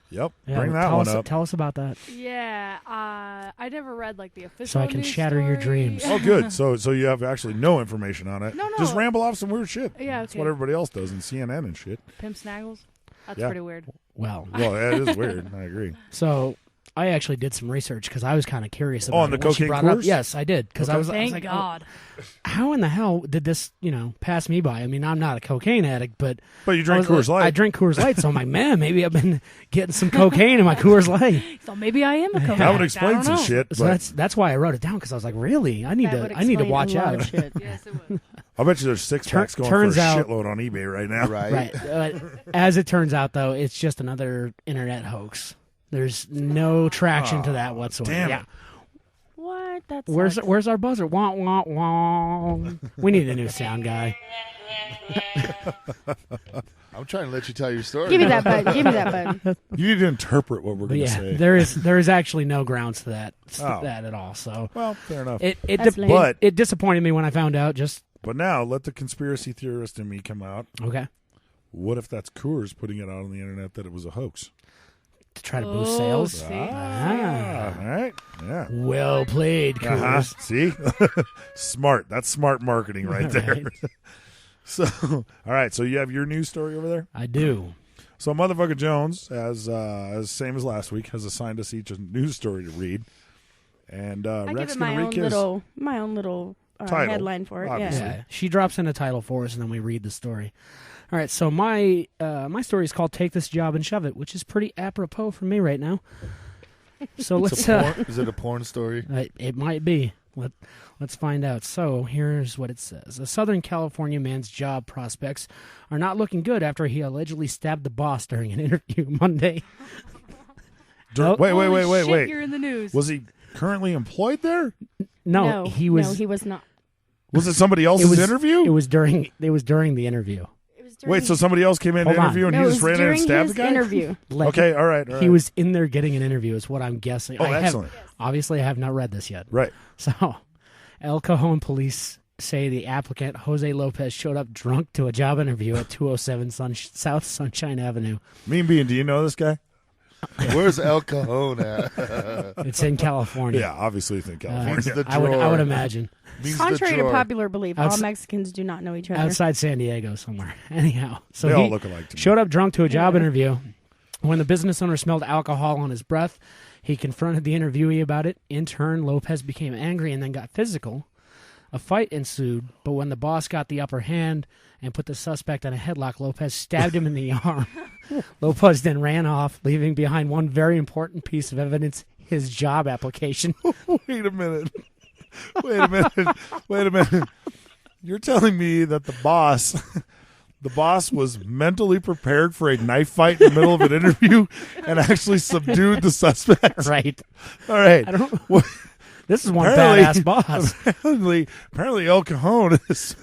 Yep. Yeah, Bring that tell one us, up. Tell us about that. Yeah, I never read like the official. So I can news shatter your story. dreams. Oh, good. So you have actually no information on it. No. Just ramble off some weird shit. Yeah, That's okay. what everybody else does in CNN and shit. Pimp Snaggles. That's Yeah. pretty weird. Well, Well, that is weird. I agree. so I actually did some research because I was kind of curious about on the it when she cocaine brought it up. Coors? Yes, I did because I was Thank like, God. how in the hell did this, pass me by? I mean, I'm not a cocaine addict, but you drink Coors Light. I drink Coors Light, so I'm like, man, maybe I've been getting some cocaine in my Coors Light. So maybe I am a cocaine. That would addict. I explain don't some know. shit. So But that's why I wrote it down because I was like, really, I need That would to explain watch a lot out. of shit. Yes, it would. I bet you there's six packs going turns for a out- shitload on eBay right now. Right. Right. As it turns out, though, it's just another internet hoax. There's no traction to that whatsoever. damn it. Yeah. What? That's Where's our buzzer? Wah, wah, wah. We need a new sound guy. I'm trying to let you tell your story. Give me that button. Give me that button. You need to interpret what we're But going to yeah, say. there is actually no grounds to that Oh. that at all. So Well, fair enough. That's lame. But- it disappointed me when I found out. Just But now let the conspiracy theorist in me come out. okay What if that's Coors putting it out on the internet that it was a hoax? to try to boost sales. see? Ah. All right. Yeah. Well played, Uh-huh. Coors. See? Smart. That's smart marketing right there. Right. So, all right. So you have your news story over there? I do. So Motherfucker Jones, as same as last week, has assigned us each a news story to read. And I give Rex it going my to own read his... little Title, headline for it. obviously. Yeah. Yeah, she drops in a title for us, and then we read the story. All right, so my story is called "Take This Job and Shove It," which is pretty apropos for me right now. So let's. Is it a porn story? It might be. Let's find out. So here's what it says: a Southern California man's job prospects are not looking good after he allegedly stabbed the boss during an interview Monday. Wait. Holy shit, You're in the news. Was he currently employed there? No, he was. No, he was not. Was it somebody else's interview? It was during the interview. It was during Wait, so somebody else came in to Hold on. interview and no, he it just was ran in and during stabbed his the guy? interview. Like, Okay, all right. He was in there getting an interview, is what I'm guessing. Oh, excellent. Obviously, I have not read this yet. Right. So, El Cajon police say the applicant, Jose Lopez, showed up drunk to a job interview at 207 South Sunshine Avenue. Mean Bean, do you know this guy? Where's El Cajon at? It's in California. Yeah, obviously it's in Means California. the I would drawer. imagine. Means the Contrary to drawer. popular belief, all Outs- Mexicans do not know each other. Outside San Diego somewhere. Anyhow. So They he all look alike to me. showed up drunk to a job interview. When the business owner smelled alcohol on his breath, He confronted the interviewee about it. In turn, Lopez became angry and then got physical. A fight ensued, but when the boss got the upper hand and put the suspect in a headlock, Lopez stabbed him in the arm. Lopez then ran off, leaving behind one very important piece of evidence, his job application. Wait a minute. You're telling me that the boss was mentally prepared for a knife fight in the middle of an interview and actually subdued the suspect? Right. All right. This is one badass boss. Apparently El Cajon is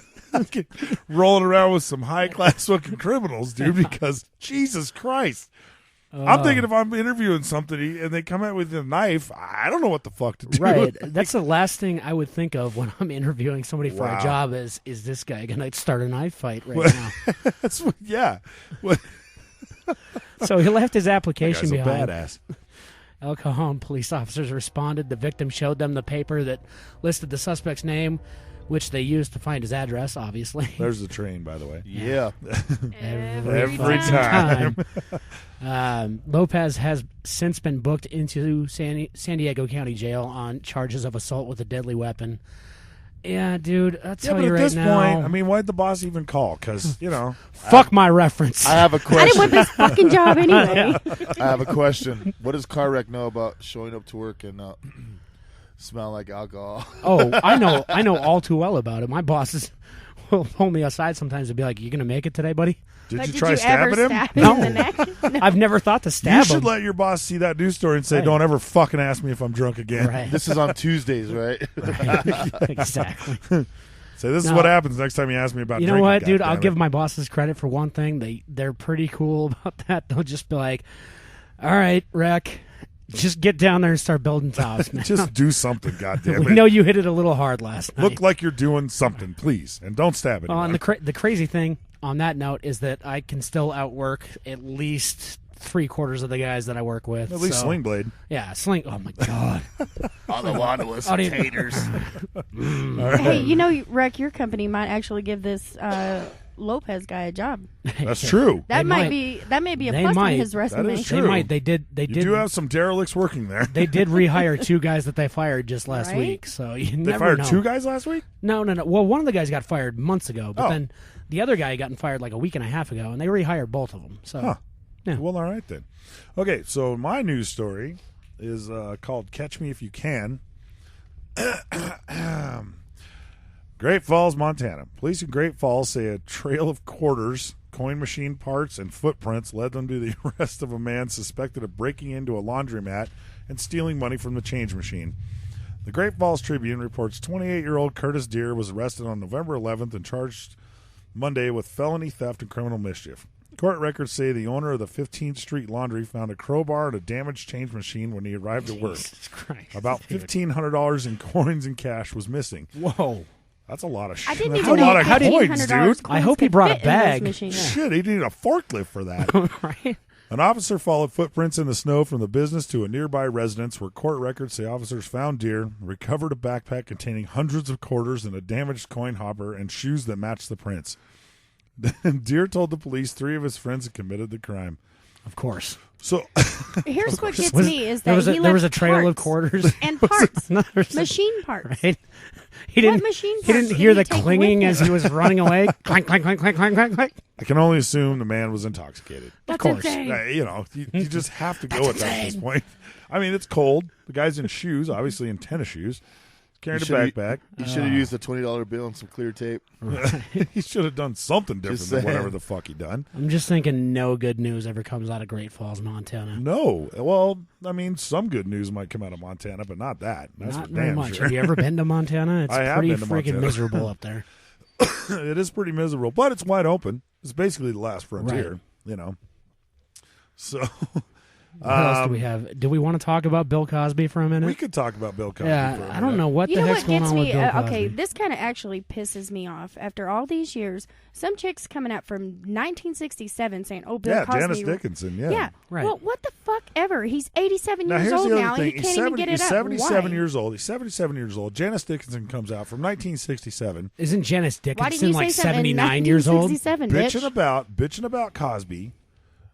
rolling around with some high-class fucking criminals, dude, because Jesus Christ. I'm thinking if I'm interviewing somebody and they come out with a knife, I don't know what the fuck to do. Right. That's the last thing I would think of when I'm interviewing somebody for a job is this guy going to start a knife fight right now? Yeah. So he left his application behind. Badass. El Cajon police officers responded. The victim showed them the paper that listed the suspect's name, which they used to find his address, obviously. There's the train, by the way. Yeah. Every time. Lopez has since been booked into San Diego County Jail on charges of assault with a deadly weapon. Yeah, dude, I'll tell you right now. At this point, I mean, why'd the boss even call? Because, Fuck my reference. I have a question. I didn't whip his fucking job anyway. I have a question. What does car wreck know about showing up to work and smell like alcohol? Oh, I know all too well about it. My bosses will pull me aside sometimes and be like, "You gonna make it today, buddy?" Did you try stabbing him? No. In the neck? No. I've never thought to stab him. You should let your boss see that news story and say, "Don't ever fucking ask me if I'm drunk again." Right. This is on Tuesdays, right? Exactly. So this is what happens next time you ask me about. You know drinking, what, dude? I'll goddammit. give my bosses credit for one thing. They're pretty cool about that. They'll just be like, "All right, Rec, just get down there and start building tops, man. Just do something, goddammit. We know you hit it a little hard last night. Look like you're doing something, please, and don't stab it." And the crazy thing on that note is that I can still outwork at least 3/4 of the guys that I work with. At least Sling Blade. Yeah, Sling. Oh my god. All the one was taters. Hey, Rec, your company might actually give this Lopez guy a job. That's true. That may be a plus on his resume. That is true. They might. They did. You do have some derelicts working there. They did rehire 2 guys that they fired just last week. So you They never fired know. 2 guys last week? No. Well, one of the guys got fired months ago, but then the other guy got fired like a week and a half ago, and they rehired both of them. So, yeah. Well, all right then. Okay, so my news story is called "Catch Me If You Can." Great Falls, Montana. Police in Great Falls say a trail of quarters, coin machine parts, and footprints led them to the arrest of a man suspected of breaking into a laundromat and stealing money from the change machine. The Great Falls Tribune reports 28-year-old Curtis Deere was arrested on November 11th and charged Monday with felony theft and criminal mischief. Court records say the owner of the 15th Street Laundry found a crowbar and a damaged change machine when he arrived at work. Jesus Christ. About $1,500 in coins and cash was missing. Whoa. That's a lot of shit. I didn't That's even a know lot of coins, dude. I hope he brought a bag. Shit, he needed a forklift for that. Right? An officer followed footprints in the snow from the business to a nearby residence where court records say officers found Deere, recovered a backpack containing hundreds of quarters and a damaged coin hopper and shoes that matched the prints. Deere told the police 3 of his friends had committed the crime. Of course. So here's what gets me is that there was a trail of quarters and parts, machine parts. Right? He didn't. Machine He parts didn't hear the did he take clinging with as him? he was running away. Clank, clank, clank, clank, clank, clank, clank. I can only assume the man was intoxicated. Of course. You just have to go with that at this point. I mean, it's cold. The guy's in shoes, obviously in tennis shoes. Carrying a backpack. You should have used a $20 bill and some clear tape. He should have done something different Just than saying. whatever the fuck he done. I'm just thinking no good news ever comes out of Great Falls, Montana. No. Well, I mean, some good news might come out of Montana, but not that. That's Not for very damn much. sure. Have you ever been to Montana? It's I have pretty been to freaking Montana. miserable up there. It is pretty miserable, but it's wide open. It's basically the last frontier, So, What else do we have? Do we want to talk about Bill Cosby for a minute? we could talk about Bill Cosby for a Yeah, minute. I don't know what You the know heck's what going gets on with me? Bill Cosby. Okay, this kind of actually pisses me off. After all these years, some chick's coming out from 1967 saying, "Oh, Bill Cosby." Janice Dickinson, Yeah. Right. Well, what the fuck ever? He's 87 Now, years here's old the other now, thing. and he can't even get it He's up. 77 Why? years old. He's 77 years old. Janice Dickinson comes out from 1967. Isn't Janice Why didn't Dickinson you like say something in 79 years old? 1967, bitching about Cosby.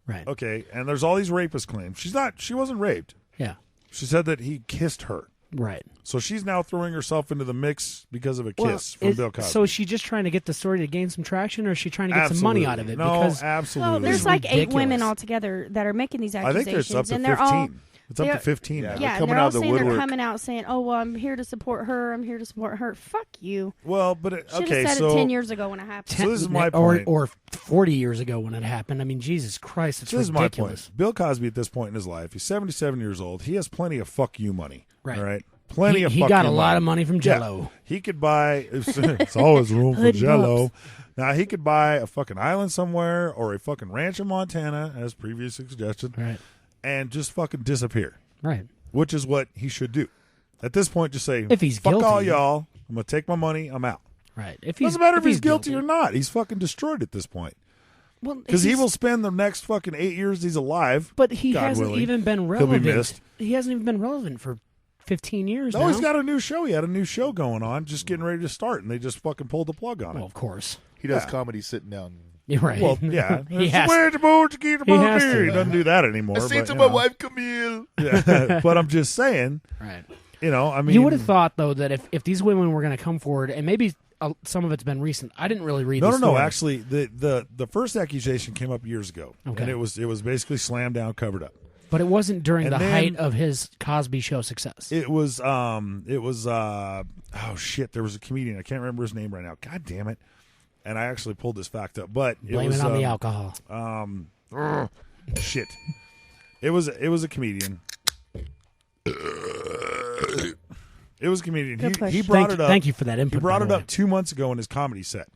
Right. Okay, and there's all these rapist claims. She wasn't raped. Yeah. She said that he kissed her. Right. So she's now throwing herself into the mix because of a kiss from Bill Cosby. So is she just trying to get the story to gain some traction, or is she trying to get some money out of it? No, because absolutely. Well, there's like 8 women altogether that are making these accusations. I think it's up to and 15. They're all, it's up to 15. Yeah, now. and they're all saying they're coming out saying, "Oh, well, I'm here to support her. I'm here to support her." Fuck you. Well, but should have said it 10 years ago when it happened. So this is my point. Or 40 years ago when it happened. I mean, Jesus Christ, it's ridiculous. This is my point. Bill Cosby at this point in his life, he's 77 years old. He has plenty of fuck you money. Right. All right. Plenty of fuck you money. He got a lot of money from Jell-O. Yeah. He could buy. It's always room for Jell-O. Now he could buy a fucking island somewhere or a fucking ranch in Montana, as previously suggested, right, and just fucking disappear. Right. Which is what he should do. At this point, just say, if he's fuck guilty, all y'all. I'm gonna take my money. I'm out. Right. Doesn't matter if he's guilty or not. He's fucking destroyed at this point. Well, because he will spend the next fucking 8 years he's alive. But he God hasn't willing. even been relevant. He'll be missed. He hasn't even been relevant for 15 years No, now. he's got a new show. He had a new show going on, just getting ready to start, and they just fucking pulled the plug on it. Well, of course. He does comedy sitting down. You're right. Well, yeah. He has to. He doesn't do that anymore. I say but, to you my know. wife, Camille. Yeah. But I'm just saying. Right. You know, I mean. You would have thought, though, that if these women were going to come forward, and maybe some of it's been recent. I didn't really read the story. No. Actually, the first accusation came up years ago. Okay. And it was basically slammed down, covered up. But it wasn't during And the then- height of his Cosby Show success. It was oh shit, there was a comedian, I can't remember his name right now. God damn it. And I actually pulled this fact up, but Blame it on the alcohol. Shit. It was a comedian. It was a comedian. He brought it up. Thank you for that input. He brought by it the up 2 months ago in his comedy set.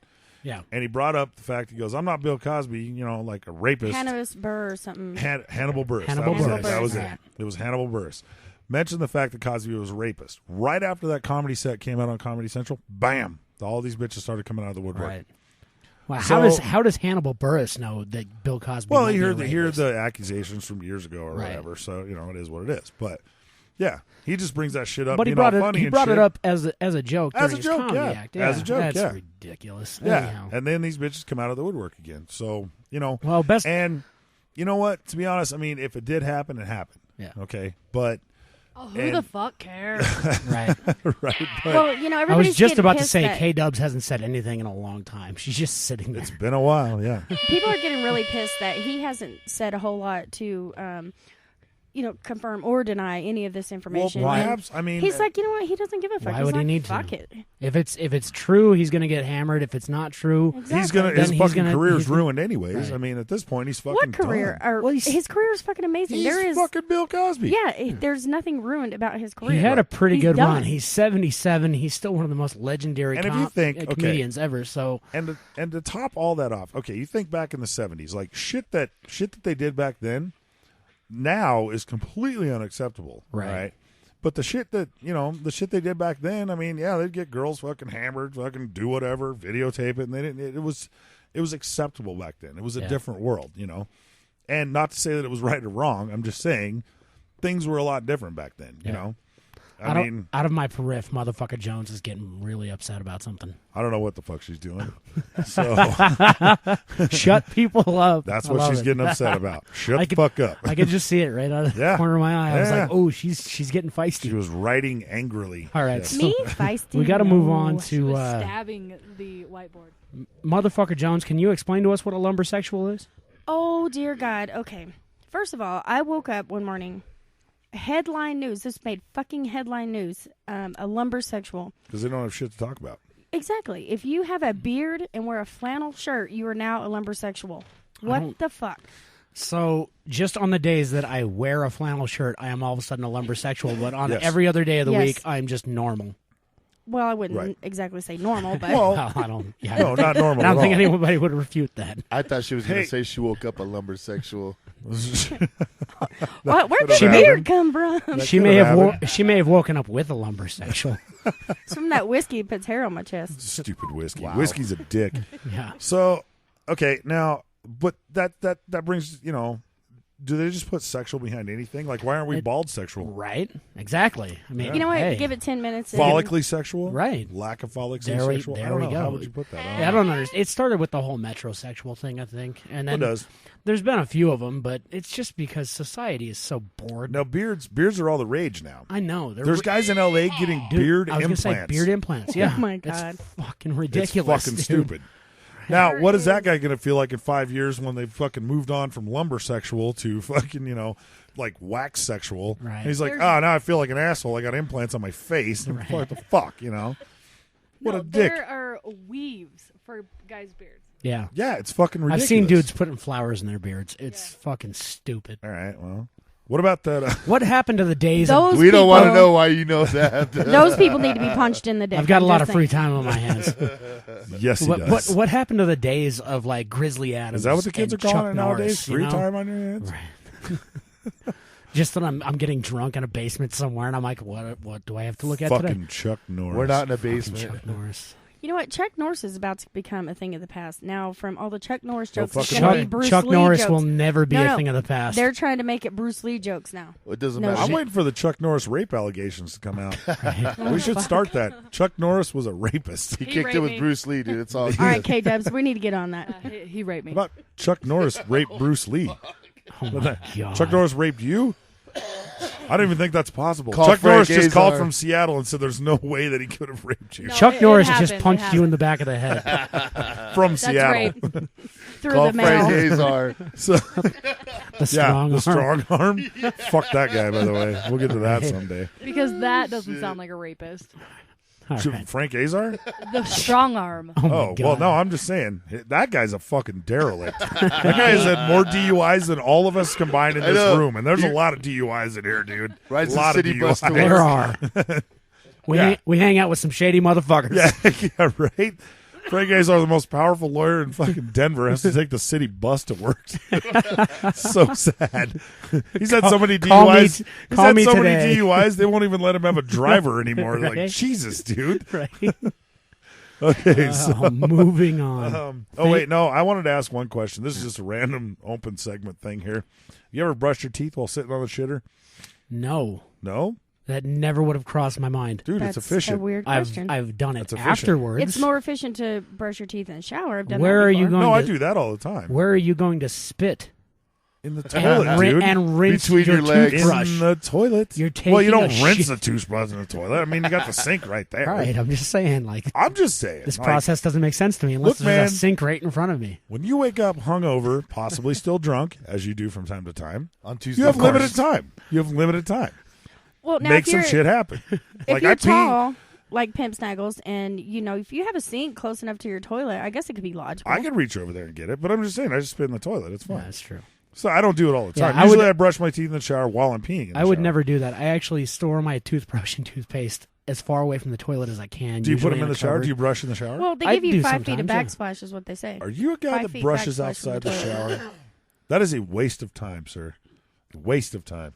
Yeah. And he brought up the fact, he goes, I'm not Bill Cosby, you know, like a rapist. Hannibal Burr or something. Hannibal Buress. Hannibal Buress. That was it. Right. It was Hannibal Buress. Mentioned the fact that Cosby was a rapist. Right after that comedy set came out on Comedy Central, bam, all these bitches started coming out of the woodwork. Right. Well, So- how does Hannibal Buress know that Bill Cosby? Well, might he be a heard rapist? the accusations from years ago or Right. whatever. So you know it is what it is. But yeah, he just brings that shit up. But he being brought all it. funny He and brought shit. it up as a joke. As during a his joke, comedy yeah. act. As a joke, That's yeah. ridiculous. Yeah, Anyhow. and then these bitches come out of the woodwork again. So you know, Well, best. and you know what? To be honest, I mean, if it did happen, it happened. Yeah. Okay, but Oh, who the fuck cares? Right. right. But Well, you know, I everybody's was just getting about to pissed say that K Dubs hasn't said anything in a long time. She's just sitting there. it's been a while. Yeah. people are getting really pissed that he hasn't said a whole lot to, confirm or deny any of this information. Well, And perhaps. I mean, he's like, you know what? He doesn't give a fuck. Why He's would he like, need fuck to? it. If it's true, he's going to get hammered. If it's not true, he's gonna. Then His he's fucking gonna- career's he's- ruined anyways. Right. I mean, at this point, he's fucking What career? done. Or, his career is fucking amazing. He's There is fucking Bill Cosby. Yeah, there's nothing ruined about his career. he had a pretty He's good done. run. He's 77. He's still one of the most legendary And if you think, okay. comedians ever. So And to top all that off, okay, you think back in the 70s, like shit that they did back then, now is completely unacceptable, Right. But the shit that the shit they did back then, I mean, yeah, they'd get girls fucking hammered, fucking do whatever, videotape it, and they didn't. It was acceptable back then. It was a different world, And not to say that it was right or wrong. I'm just saying things were a lot different back then, you know. I mean, out of my periph, motherfucker Jones is getting really upset about something. I don't know what the fuck she's doing. So Shut people up. that's I what love she's it. getting upset about. Shut I the could- fuck up. I could just see it right out of the Yeah. corner of my eye. I was Yeah. like, oh, she's getting feisty. She was writing angrily. All right, Yes. so Me feisty. we got to move on No. She was to stabbing the whiteboard. motherfucker Jones. Can you explain to us what a lumbersexual is? Oh dear God. Okay. First of all, I woke up one morning. Headline news. This made fucking headline news. A lumbersexual. Because they don't have shit to talk about. Exactly. If you have a beard and wear a flannel shirt, you are now a lumbersexual. What the fuck? So, just on the days that I wear a flannel shirt, I am all of a sudden a lumbersexual. But on Yes. every other day of the Yes. week, I'm just normal. Well, I wouldn't Right. exactly say normal, but Well, Well, I don't. Yeah, no, not normal I don't at think all. anybody would refute that. I thought she was going Hey. to say she woke up a lumbersexual. where'd the could've beard come from? She may have woken up with a lumbersexual. It's from that whiskey puts hair on my chest. Stupid whiskey. Wow. Whiskey's a dick. Yeah. So, okay, now, but that brings, do they just put sexual behind anything? Like, why aren't we bald sexual? Right? Exactly. I mean, You know what? hey. Give it 10 minutes. Follically sexual? Right. Lack of follically There we- sexual? there I don't we know. go. How would you put that? Yeah, I don't understand. It started with the whole metrosexual thing, I think, and then It does. there's been a few of them, but it's just because society is so bored. Now, beards are all the rage now. I know. There's guys in L.A. getting beard I was implants. gonna say beard implants. Yeah. Oh my God. It's fucking ridiculous. It's fucking dude. stupid. Now, what is that guy going to feel like in 5 years when they've fucking moved on from lumber sexual to fucking, like wax sexual? Right. And he's like, oh, now I feel like an asshole. I got implants on my face. And what the fuck, What a dick. There are weaves for guys' beards. Yeah. Yeah, it's fucking ridiculous. I've seen dudes putting flowers in their beards. It's fucking stupid. All right, well. What about that? What happened to the days Those of... We don't want to people- know why you know that. Those people need to be punched in the dick. I've got a I'm lot just of free saying. time on my hands. Yes, he does. What happened to the days of like Grizzly Adams? Is that what the kids are and calling Chuck it nowadays? Norris, you Free know? time on your hands? Right. Just that I'm getting drunk in a basement somewhere, and I'm like, what do I have to look at Fucking today? Chuck Norris. We're not in a Fucking basement. Chuck Norris. You know what? Chuck Norris is about to become a thing of the past. Now, from all the Chuck Norris No jokes, it's fucking gonna way. be Bruce Chuck Lee Norris jokes. will never be No, a thing of the past. They're trying to make it Bruce Lee jokes now. It doesn't No matter. I'm shit. waiting for the Chuck Norris rape allegations to come out. We should start that. Chuck Norris was a rapist. He He kicked it raped with me. Bruce Lee, dude. It's all good. All right, K-Dubs, we need to get on that. He raped me. How about Chuck Norris raped Bruce Lee? Oh my God. Chuck Norris raped you? I don't even think that's possible. Call Chuck Frank Norris just Azar. called from Seattle and said there's no way that he could have raped you. No. Chuck It Norris happened, just punched it you in the back of the head. From That's Seattle. rape. Through Call the Frank mail. Azar. So, The strong the arm. strong arm. Fuck that guy, by the way. We'll get to that someday. Because that doesn't sound like a rapist. All right. Frank Azar? The strong arm. Oh, my Oh, God. well, no, I'm just saying. That guy's a fucking derelict. That guy has had more DUIs than all of us combined in I this know. room. And there's a lot of DUIs in here, dude. Rides a the lot city of bus to DUIs. work. There are. We hang out with some shady motherfuckers. Yeah, right? Frank Azar, the most powerful lawyer in fucking Denver, has to take the city bus to work. So sad. He's had so many DUIs. call me so today. many DUIs, they won't even let him have a driver anymore. They're like, Right. Jesus, dude. Right. Okay, so. Moving on. Wait, no, I wanted to ask one question. This is just a random open segment thing here. You ever brush your teeth while sitting on the shitter? No. No? That never would have crossed my mind. Dude, That's it's efficient. a weird I've question. I've done it That's efficient. afterwards. It's more efficient to brush your teeth in the shower. I've done Where that are you before. going? No, I to, do that all the time. Where are you going to spit In the and, toilet, dude. and rinse Between your legs. toothbrush? In the toilet. You're well, you taking don't a rinse shit. the toothbrush in the toilet. I mean, you got the sink right there. Right. I'm just saying, like, I'm just saying. this like, process doesn't make sense to me unless Look, there's man. a sink right in front of me. When you wake up hungover, possibly still drunk, as you do from time to time, On Tuesday. you have of course. limited time. You have limited time. Well, now Make if some you're, shit happen. If Like you're I pee. tall, like Pimp Snaggles, and if you have a sink close enough to your toilet, I guess it could be logical. I can reach over there and get it, but I'm just saying, I just spit in the toilet. It's Yeah, fine. that's true. So I don't do it all the Yeah, time. I Usually would- I brush my teeth in the shower while I'm peeing in the I would shower. never do that. I actually store my toothbrush and toothpaste as far away from the toilet as I can. Do you put usually them in the shower? cupboard. Do you brush in the shower? Well, they I give you do 5 feet of sometimes, backsplash, is what they say. Are you a guy 5 that feet brushes backsplash outside from the the toilet. shower? That is a waste of time, sir. Waste of time.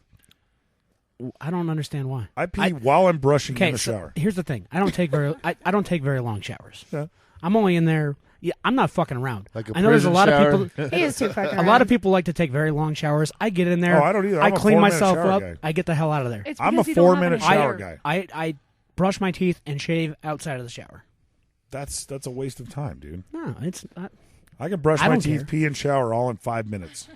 I don't understand why. I pee while I'm brushing Okay, in the so shower. here's the thing. I don't take very I don't take very long showers. Yeah. I'm only in there. Yeah, I'm not fucking around. Like a I know there's a prison lot shower. of people. He is too fucking A lot of people like to take very long showers. I get in there. Oh, I don't either. I I'm a clean 4-minute myself shower up. guy. I get the hell out of there. It's I'm a because you don't have 4-minute any shower hair. guy. I brush my teeth and shave outside of the shower. That's a waste of time, dude. No, it's not. I can brush I my don't teeth, care. pee, and shower all in 5 minutes.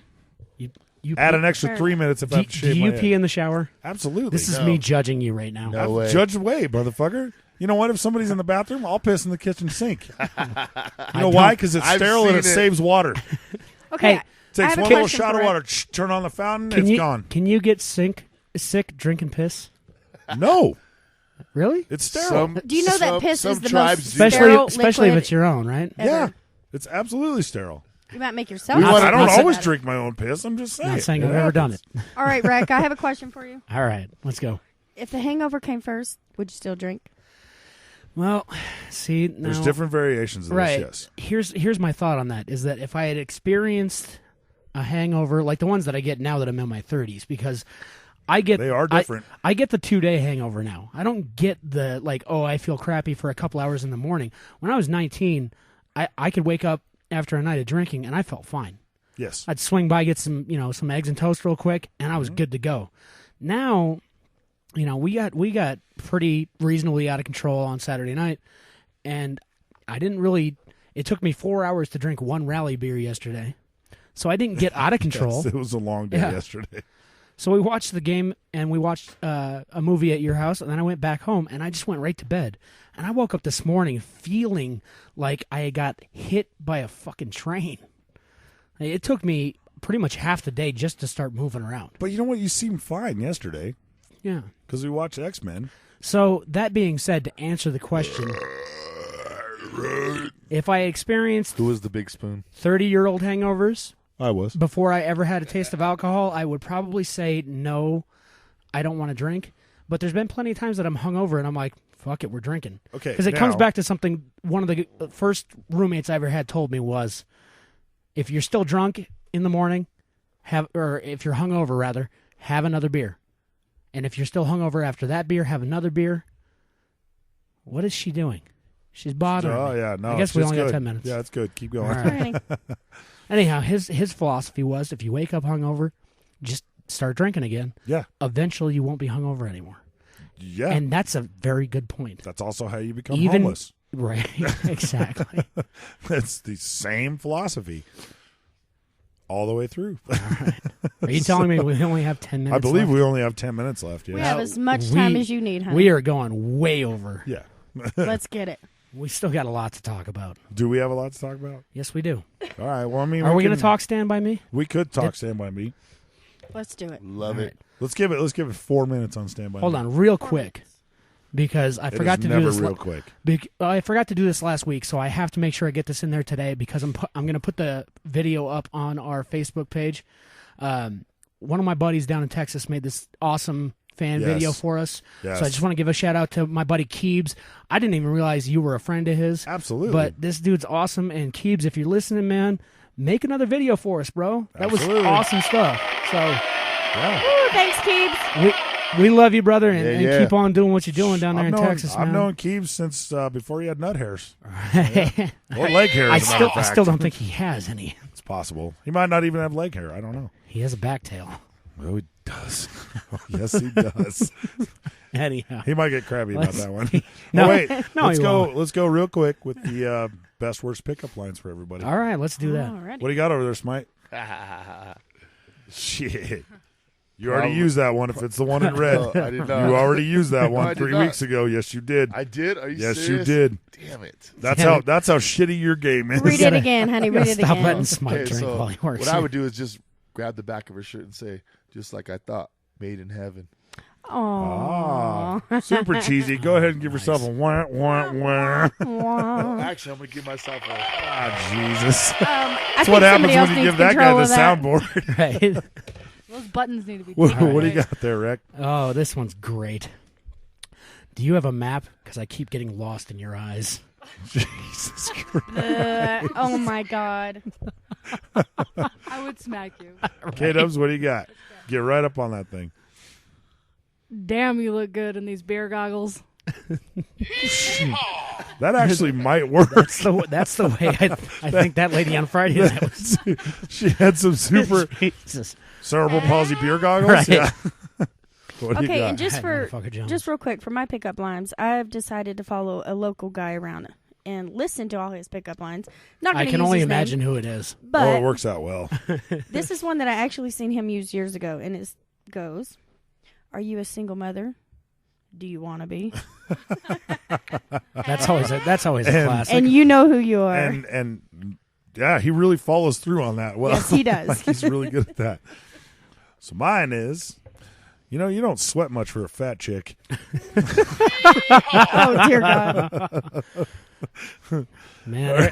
You Add pee- an extra 3 minutes if I Do, have to shave do you my pee head. in the shower? Absolutely. This is No. me judging you right now. No. I've way. judged away, motherfucker. You know what? If somebody's in the bathroom, I'll piss in the kitchen sink. You know don't- why? Because it's I've sterile and it seen it. saves water. Okay, Hey, I Takes have a one little question shot for of Rick. water, turn on the fountain, it's gone. Can you get sick drinking piss? No, Really? it's sterile. Do you know that piss some is the tribes most do. sterile Especially if liquid it's your own, right? ever? Yeah, it's absolutely sterile. You might make yourself. We wanna- I don't not saying- always drink my own piss. I'm just saying. Not saying It I've ever done it. happens. All right, Rick, I have a question for you. All right, let's go. If the hangover came first, would you still drink? Well, see, There's now- different variations of right. this, yes. Here's my thought on that is that if I had experienced a hangover like the ones that I get now that I'm in my 30s, because I get They are different. I get the 2-day hangover now. I don't get the I feel crappy for a couple hours in the morning. When I was 19, I could wake up after a night of drinking and I felt fine. Yes. I'd swing by, get some eggs and toast real quick, and I was good to go. Now, we got pretty reasonably out of control on Saturday night, and I didn't really. It took me 4 hours to drink one rally beer yesterday, so I didn't get out of control. Yes, it was a long day yesterday. So we watched the game, and we watched a movie at your house, and then I went back home, and I just went right to bed. And I woke up this morning feeling like I got hit by a fucking train. It took me pretty much half the day just to start moving around. But you know what? You seemed fine yesterday. Yeah. Because we watched X-Men. So, that being said, to answer the question, if I experienced... Who was the big spoon? 30-year-old hangovers... I was. Before I ever had a taste of alcohol, I would probably say, no, I don't want to drink. But there's been plenty of times that I'm hungover and I'm like, fuck it, we're drinking. Okay. Because it comes back to something one of the first roommates I ever had told me was, if you're still drunk in the morning, or if you're hungover, rather, have another beer. And if you're still hungover after that beer, have another beer. What is she doing? She's bothering me. Oh, yeah. No, I guess we only good. got 10 minutes. Yeah, it's good. Keep going. All right. Anyhow, his philosophy was, if you wake up hungover, just start drinking again. Yeah. Eventually, you won't be hungover anymore. Yeah. And that's a very good point. That's also how you become homeless. Right. Exactly. That's the same philosophy all the way through. All right. Are you telling me we only have 10 minutes I believe left? we only have 10 minutes left. Yeah. We have as much time as you need, honey. We are going way over. Yeah. Let's get it. We still got a lot to talk about. Do we have a lot to talk about? Yes, we do. All right. Well, I mean, are we going to talk Stand By Me? We could talk Stand By Me. Let's do it. Love it. Let's give it 4 minutes on Stand By Me. Hold on, real quick, because I forgot to do this. Real quick. I forgot to do this last week, so I have to make sure I get this in there today because I'm going to put the video up on our Facebook page. One of my buddies down in Texas made this awesome fan video for us. Yes. So I just want to give a shout out to my buddy Keebs. I didn't even realize you were a friend of his. Absolutely. But this dude's awesome. And Keebs, if you're listening, man, make another video for us, bro. That Absolutely. was awesome stuff. So Ooh, thanks, Keebs. we love you, brother, and keep on doing what you're doing down there in Texas, man. I've known Keebs since before he had nut hairs. Or leg hair, I as a matter of fact. still don't think he has any. It's possible. He might not even have leg hair. I don't know. He has a back tail. Oh, he does. Yes, he does. Anyhow, he might get crabby about that one. No, wait. no, let's he go. won't. Let's go real quick with the best worst pickup lines for everybody. All right, let's do that. Alrighty. What do you got over there, Smite? Shit. You already used that one. If it's the one in red, I did not. You already used that No, one I did 3 not. weeks ago. Yes, you did. I did? Are you Yes, serious? you did. Damn it. That's how shitty your game is. Read it again, honey. Read it Stop again. letting Smite Okay, drink so while he works. what I would do is just grab the back of her shirt and say, just like I thought, made in heaven. Aww. Ah, super cheesy. Go ahead and give yourself a wah, wah, wah. No, actually, I'm going to give myself a... Ah, Jesus. I That's think what happens somebody else when you needs give that guy control the of that. soundboard. Right. Those buttons need to be What taken do you away. got there, Rick? Oh, this one's great. Do you have a map? Because I keep getting lost in your eyes. Jesus Christ. Oh, my God. I would smack you. K-Dubs, what do you got? Get right up on that thing. Damn, you look good in these beer goggles. That actually might work. That's the way I think that lady on Friday night was. She had some super Jesus. cerebral palsy beer goggles. Right. Yeah. What do you Okay, got? and just Hey, for motherfucker Jones. just real quick for my pickup lines, I've decided to follow a local guy around and listen to all his pickup lines. Not I gonna can use only his name, imagine who it is. but Oh, it works out well. this is one that I actually seen him use years ago, and it goes, "Are you a single mother? Do you want to be?" That's always a classic. And you know who you are. And yeah, he really follows through on that well. Yes, he does. Like, he's really good at that. So mine is, you don't sweat much for a fat chick. Oh dear God! Man,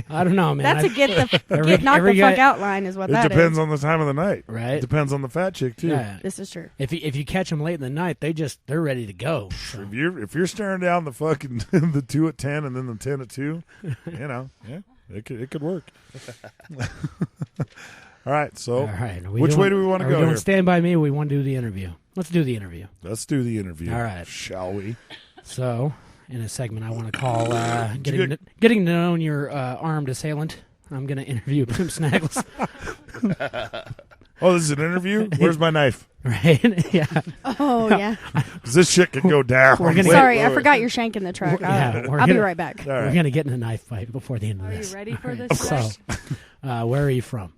I don't know, man. That's a get knocked every the guy- fuck out line is what It that is. depends on the time of the night. Right. It depends on the fat chick too. Yeah. This is true. If you catch them late in the night, they're ready to go. So. If you're staring down the fucking the 2 at 10 and then the 10 at 2, yeah, it could work. All right, so All right. which way do we want to are go we doing here? Stand By Me, or we want to do the interview? Let's do the interview. Let's do the interview. All right. Shall we? So, in a segment I want to call getting to know your armed assailant. I'm going to interview Pimp Snaggles. Oh, this is an interview? Where's my knife? Right? Yeah. Oh, yeah. Because this shit can go down. Sorry, I forgot your shank in the truck. I'll be right back. All right. We're going to get in a knife fight before the end of Are this. you ready for All this? right. So, where are you from?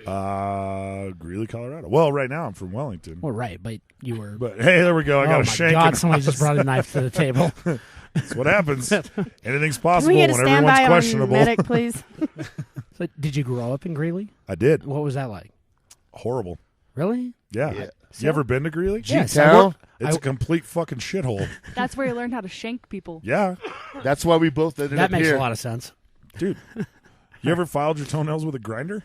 Greeley, Colorado. Well, right now I'm from Wellington. Well, right, but you were... But hey, there we go. I got a shank. God, in somebody the just house. brought a knife to the table. That's what happens. Anything's Can possible we get a when everyone's standby on questionable. medic, please? So, did you grow up in Greeley? I did. What was that like? Horrible. Really? Yeah. You ever been to Greeley? Yes. It's a complete fucking shithole. That's where you learned how to shank people. Yeah. That's why we both ended That up makes here. a lot of sense. Dude. You ever filed your toenails with a grinder?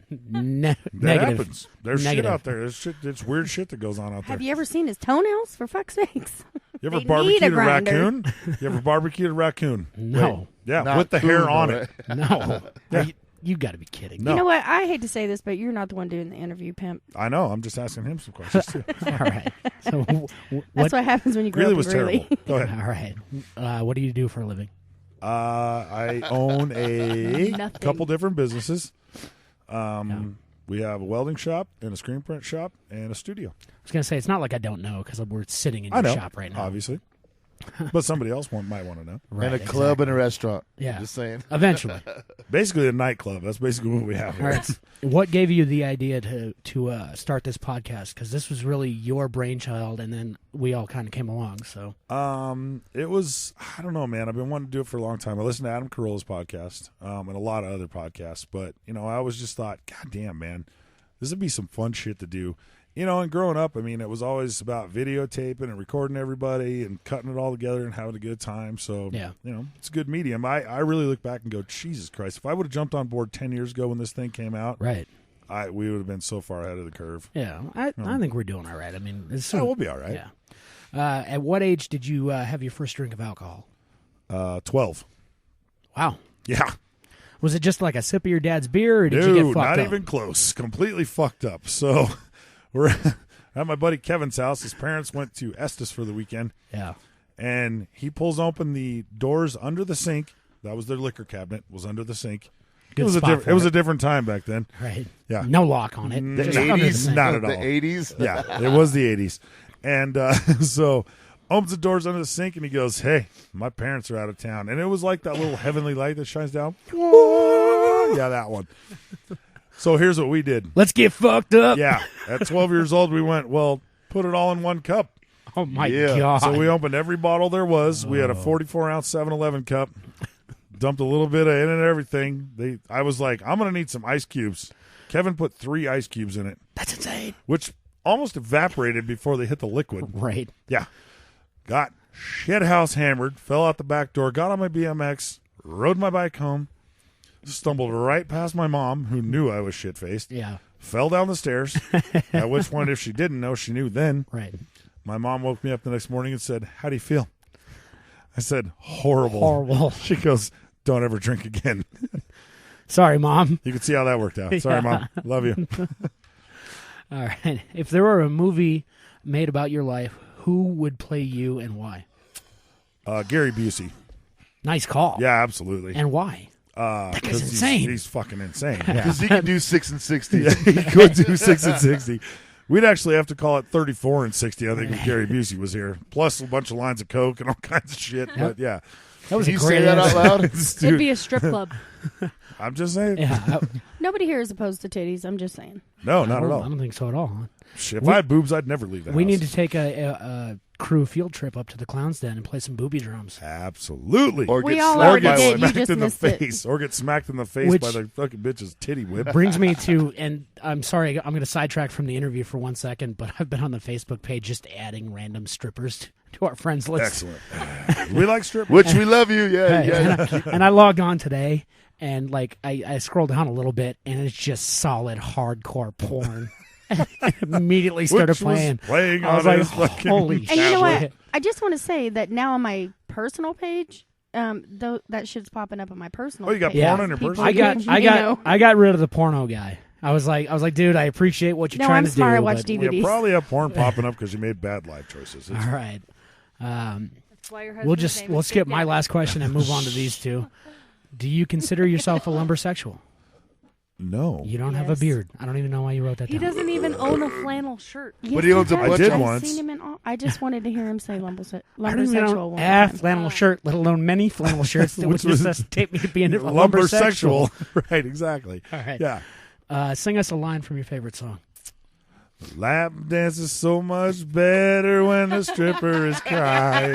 Negative. That happens. There's shit Negative. out there. It's weird shit that goes on out there. Have you ever seen his toenails? For fuck's sakes. You ever They need barbecued a a grinder. raccoon? You ever barbecued a raccoon? No. Wait. Yeah, Not with the hair food, on though, it. No. Yeah. You got to be kidding. No. You know what? I hate to say this, but you're not the one doing the interview, Pimp. I know. I'm just asking him some questions, too. All right. So, That's what happens when you grow Greeley up was in Greeley. terrible. Go ahead. All right. What do you do for a living? I own a Nothing. couple different businesses. We have a welding shop and a screen print shop and a studio. I was going to say, it's not like I don't know because we're sitting in I your know, shop right now. obviously. But somebody else might want to know. Right, and a club and a restaurant. Yeah. Just saying. Eventually. Basically a nightclub. That's basically what we have All here. right. What gave you the idea to start this podcast? Because this was really your brainchild, and then we all kind of came along. So It was, I don't know, man. I've been wanting to do it for a long time. I listened to Adam Carolla's podcast and a lot of other podcasts. But, I always just thought, God damn, man, this would be some fun shit to do. And growing up, I mean, it was always about videotaping and recording everybody and cutting it all together and having a good time. So, Yeah. it's a good medium. I really look back and go, Jesus Christ, if I would have jumped on board 10 years ago when this thing came out, right. we would have been so far ahead of the curve. Yeah, I think we're doing all right. I mean, it's we'll be all right. Yeah. At what age did you have your first drink of alcohol? 12. Wow. Yeah. Was it just like a sip of your dad's beer, or did you get fucked not up? even close. Completely fucked up. So we're at my buddy Kevin's house. His parents went to Estes for the weekend. Yeah. And he pulls open the doors under the sink. That was their liquor cabinet, was under the sink. Good it was spot for it was it. a different time back then. Right. Yeah. No lock on it. The Just under the 80s, sink. not at all. The 80s? Yeah, it was the 80s. And so opens the doors under the sink and he goes, hey, my parents are out of town. And it was like that little heavenly light that shines down. Yeah, that one. So here's what we did. Let's get fucked up. Yeah. At 12 years old, we went, well, put it all in one cup. Oh, my Yeah. God. So we opened every bottle there was. We had a 44-ounce 7-Eleven cup. Dumped a little bit of in and everything. I was like, I'm going to need some ice cubes. Kevin put 3 ice cubes in it. That's insane. Which almost evaporated before they hit the liquid. Right. Yeah. Got shithouse hammered, fell out the back door, got on my BMX, rode my bike home, stumbled right past my mom, who knew I was shit-faced. Yeah. Fell down the stairs, at which point, if she didn't know, she knew then. Right. My mom woke me up the next morning and said, how do you feel? I said, horrible. Horrible. She goes, don't ever drink again. Sorry, Mom. You can see how that worked out. Sorry, Yeah. Mom. Love you. All right. If there were a movie made about your life, who would play you and why? Gary Busey. Nice call. Yeah, absolutely. And why? That guy's insane. He's fucking insane. Because he can do 6 and 60. Yeah, he could do 6 and 60. We'd actually have to call it 34 and 60, I think, if Gary Busey was here. Plus a bunch of lines of coke and all kinds of shit. But yeah. That was Can a you great say that out answer. loud? It'd be a strip club. I'm just saying. Yeah. Nobody here is opposed to titties. I'm just saying. No, not at I all. don't think so at all. Huh? Shit, if I had boobs, I'd never leave the house. We need to take a crew field trip up to the Clown's Den and play some booby drums. Absolutely. Or We get all slapped already by did. one. You smacked just in the missed it. face. Or get smacked in the face Which- by the fucking bitch's titty whip. Brings me to, and I'm sorry, I'm going to sidetrack from the interview for 1 second, but I've been on the Facebook page just adding random strippers to our friends list. Excellent. We like strippers. Which we love you. Yeah, Hey, yeah. and I logged on today, and like I scrolled down a little bit, and it's just solid hardcore porn. Immediately started Which was playing. playing I was on like, his fucking holy And you know shit. what? I just want to say that now on my personal page, that shit's popping up on my personal. Oh, you got page. porn on your People personal can, I you know. got rid of the porno guy. I was like, dude, I appreciate what you're No, trying I'm to smart. do. I watch but- DVDs. You probably have porn popping up because you made bad life choices. All right. That's why your We'll husband's name we'll is skip Big my Daddy. last question and move on to these two. Do you consider yourself a lumbersexual? No. You don't have a beard. I don't even know why you wrote that He down. doesn't even own a flannel shirt. But he owns a bunch did of once. Seen him in all, I just wanted to hear him say I don't even lumbersexual know one time. flannel shirt, let alone many flannel shirts, which was necessitate me being a lumbersexual. Right, exactly. All right. Yeah. Sing us a line from your favorite song. Lap dance is so much better when the stripper is crying.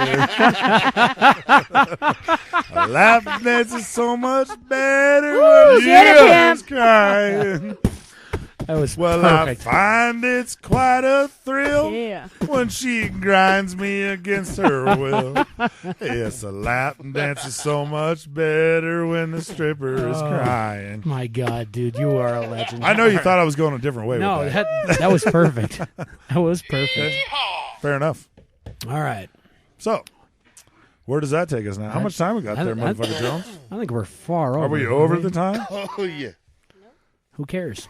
A lap dance is so much better when the stripper is crying. That was I perfect. find it's quite a thrill Yeah. when she grinds me against her will. Yes, a lap dance is so much better when the stripper is crying. My God, dude, you are a legend. I know you thought I was going a different way No, with that. that was perfect. That was perfect. Fair enough. All right. So, where does that take us now? How much time we got there, motherfucker Jones? I think we're far over. Are we over the time? Oh, yeah. Who cares?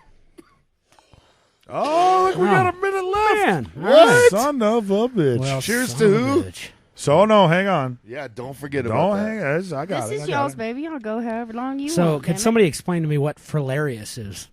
Oh, look, we got a minute left. Man, all What? right. Son of a bitch. Well, Cheers son to of a who? bitch. So, no, hang on. Yeah, don't forget about Don't that. hang. I got This it. is y'all's, baby. I'll go however long you So, want. can damn it. somebody explain to me what hilarious is?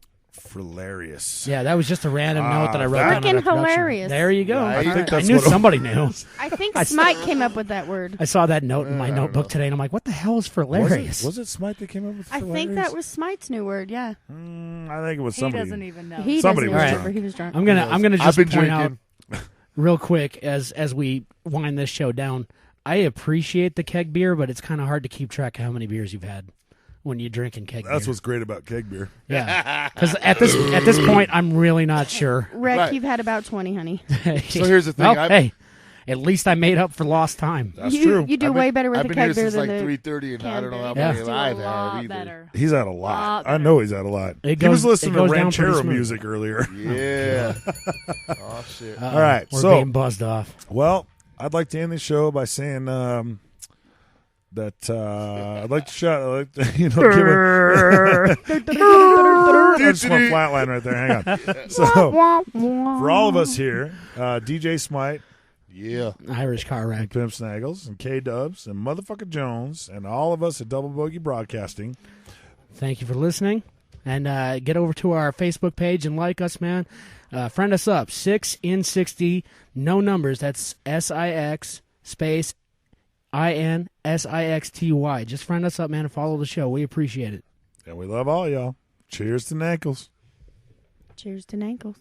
Hilarious. Yeah, that was just a random note that I wrote down. in Fucking our production. hilarious. There you go. Right. I think that's knew what- somebody knew. I think Smite came up with that word. I saw that note in my notebook today, and I'm like, what the hell is hilarious? Was it Smite that came up with I hilarious? think that was Smite's new word. Yeah, I think it was He somebody. doesn't even know. he Somebody doesn't was remember. drunk. He was drunk. I'm gonna I've just been point out drinking. real quick as we wind this show down. I appreciate the keg beer, but it's kind of hard to keep track of how many beers you've had when you're drinking keg beer. That's what's great about keg beer. Yeah, because at this point, I'm really not sure. Rick, Right. you've had about 20, honey. So here's the thing. Well, I've- hey, at least I made up for lost time. That's you, true. You do I've been- way better with I've the been here keg beer since than like the 3:30, and I don't know how Yeah. many Do a I've lot had either. better. He's had a lot. I better. know he's had a lot. It He was goes- listening it to goes down pretty ranchero smooth. music earlier. Yeah. Oh, shit. Uh-oh, All right, we're so- being buzzed off. Well, I'd like to end the show by saying that I'd like to shout, give a I just went flatline right there. Hang on. So, for all of us here, DJ Smite, Yeah. Irish car wreck. Pimp Snaggles, and K Dubs, and motherfucker Jones, and all of us at Double Bogey Broadcasting. Thank you for listening. And get over to our Facebook page and like us, man. Friend us up. 6in60, no numbers. That's SIX space INSIXTY. Just friend us up, man, and follow the show. We appreciate it. And we love all y'all. Cheers to Nankles. Cheers to Nankles.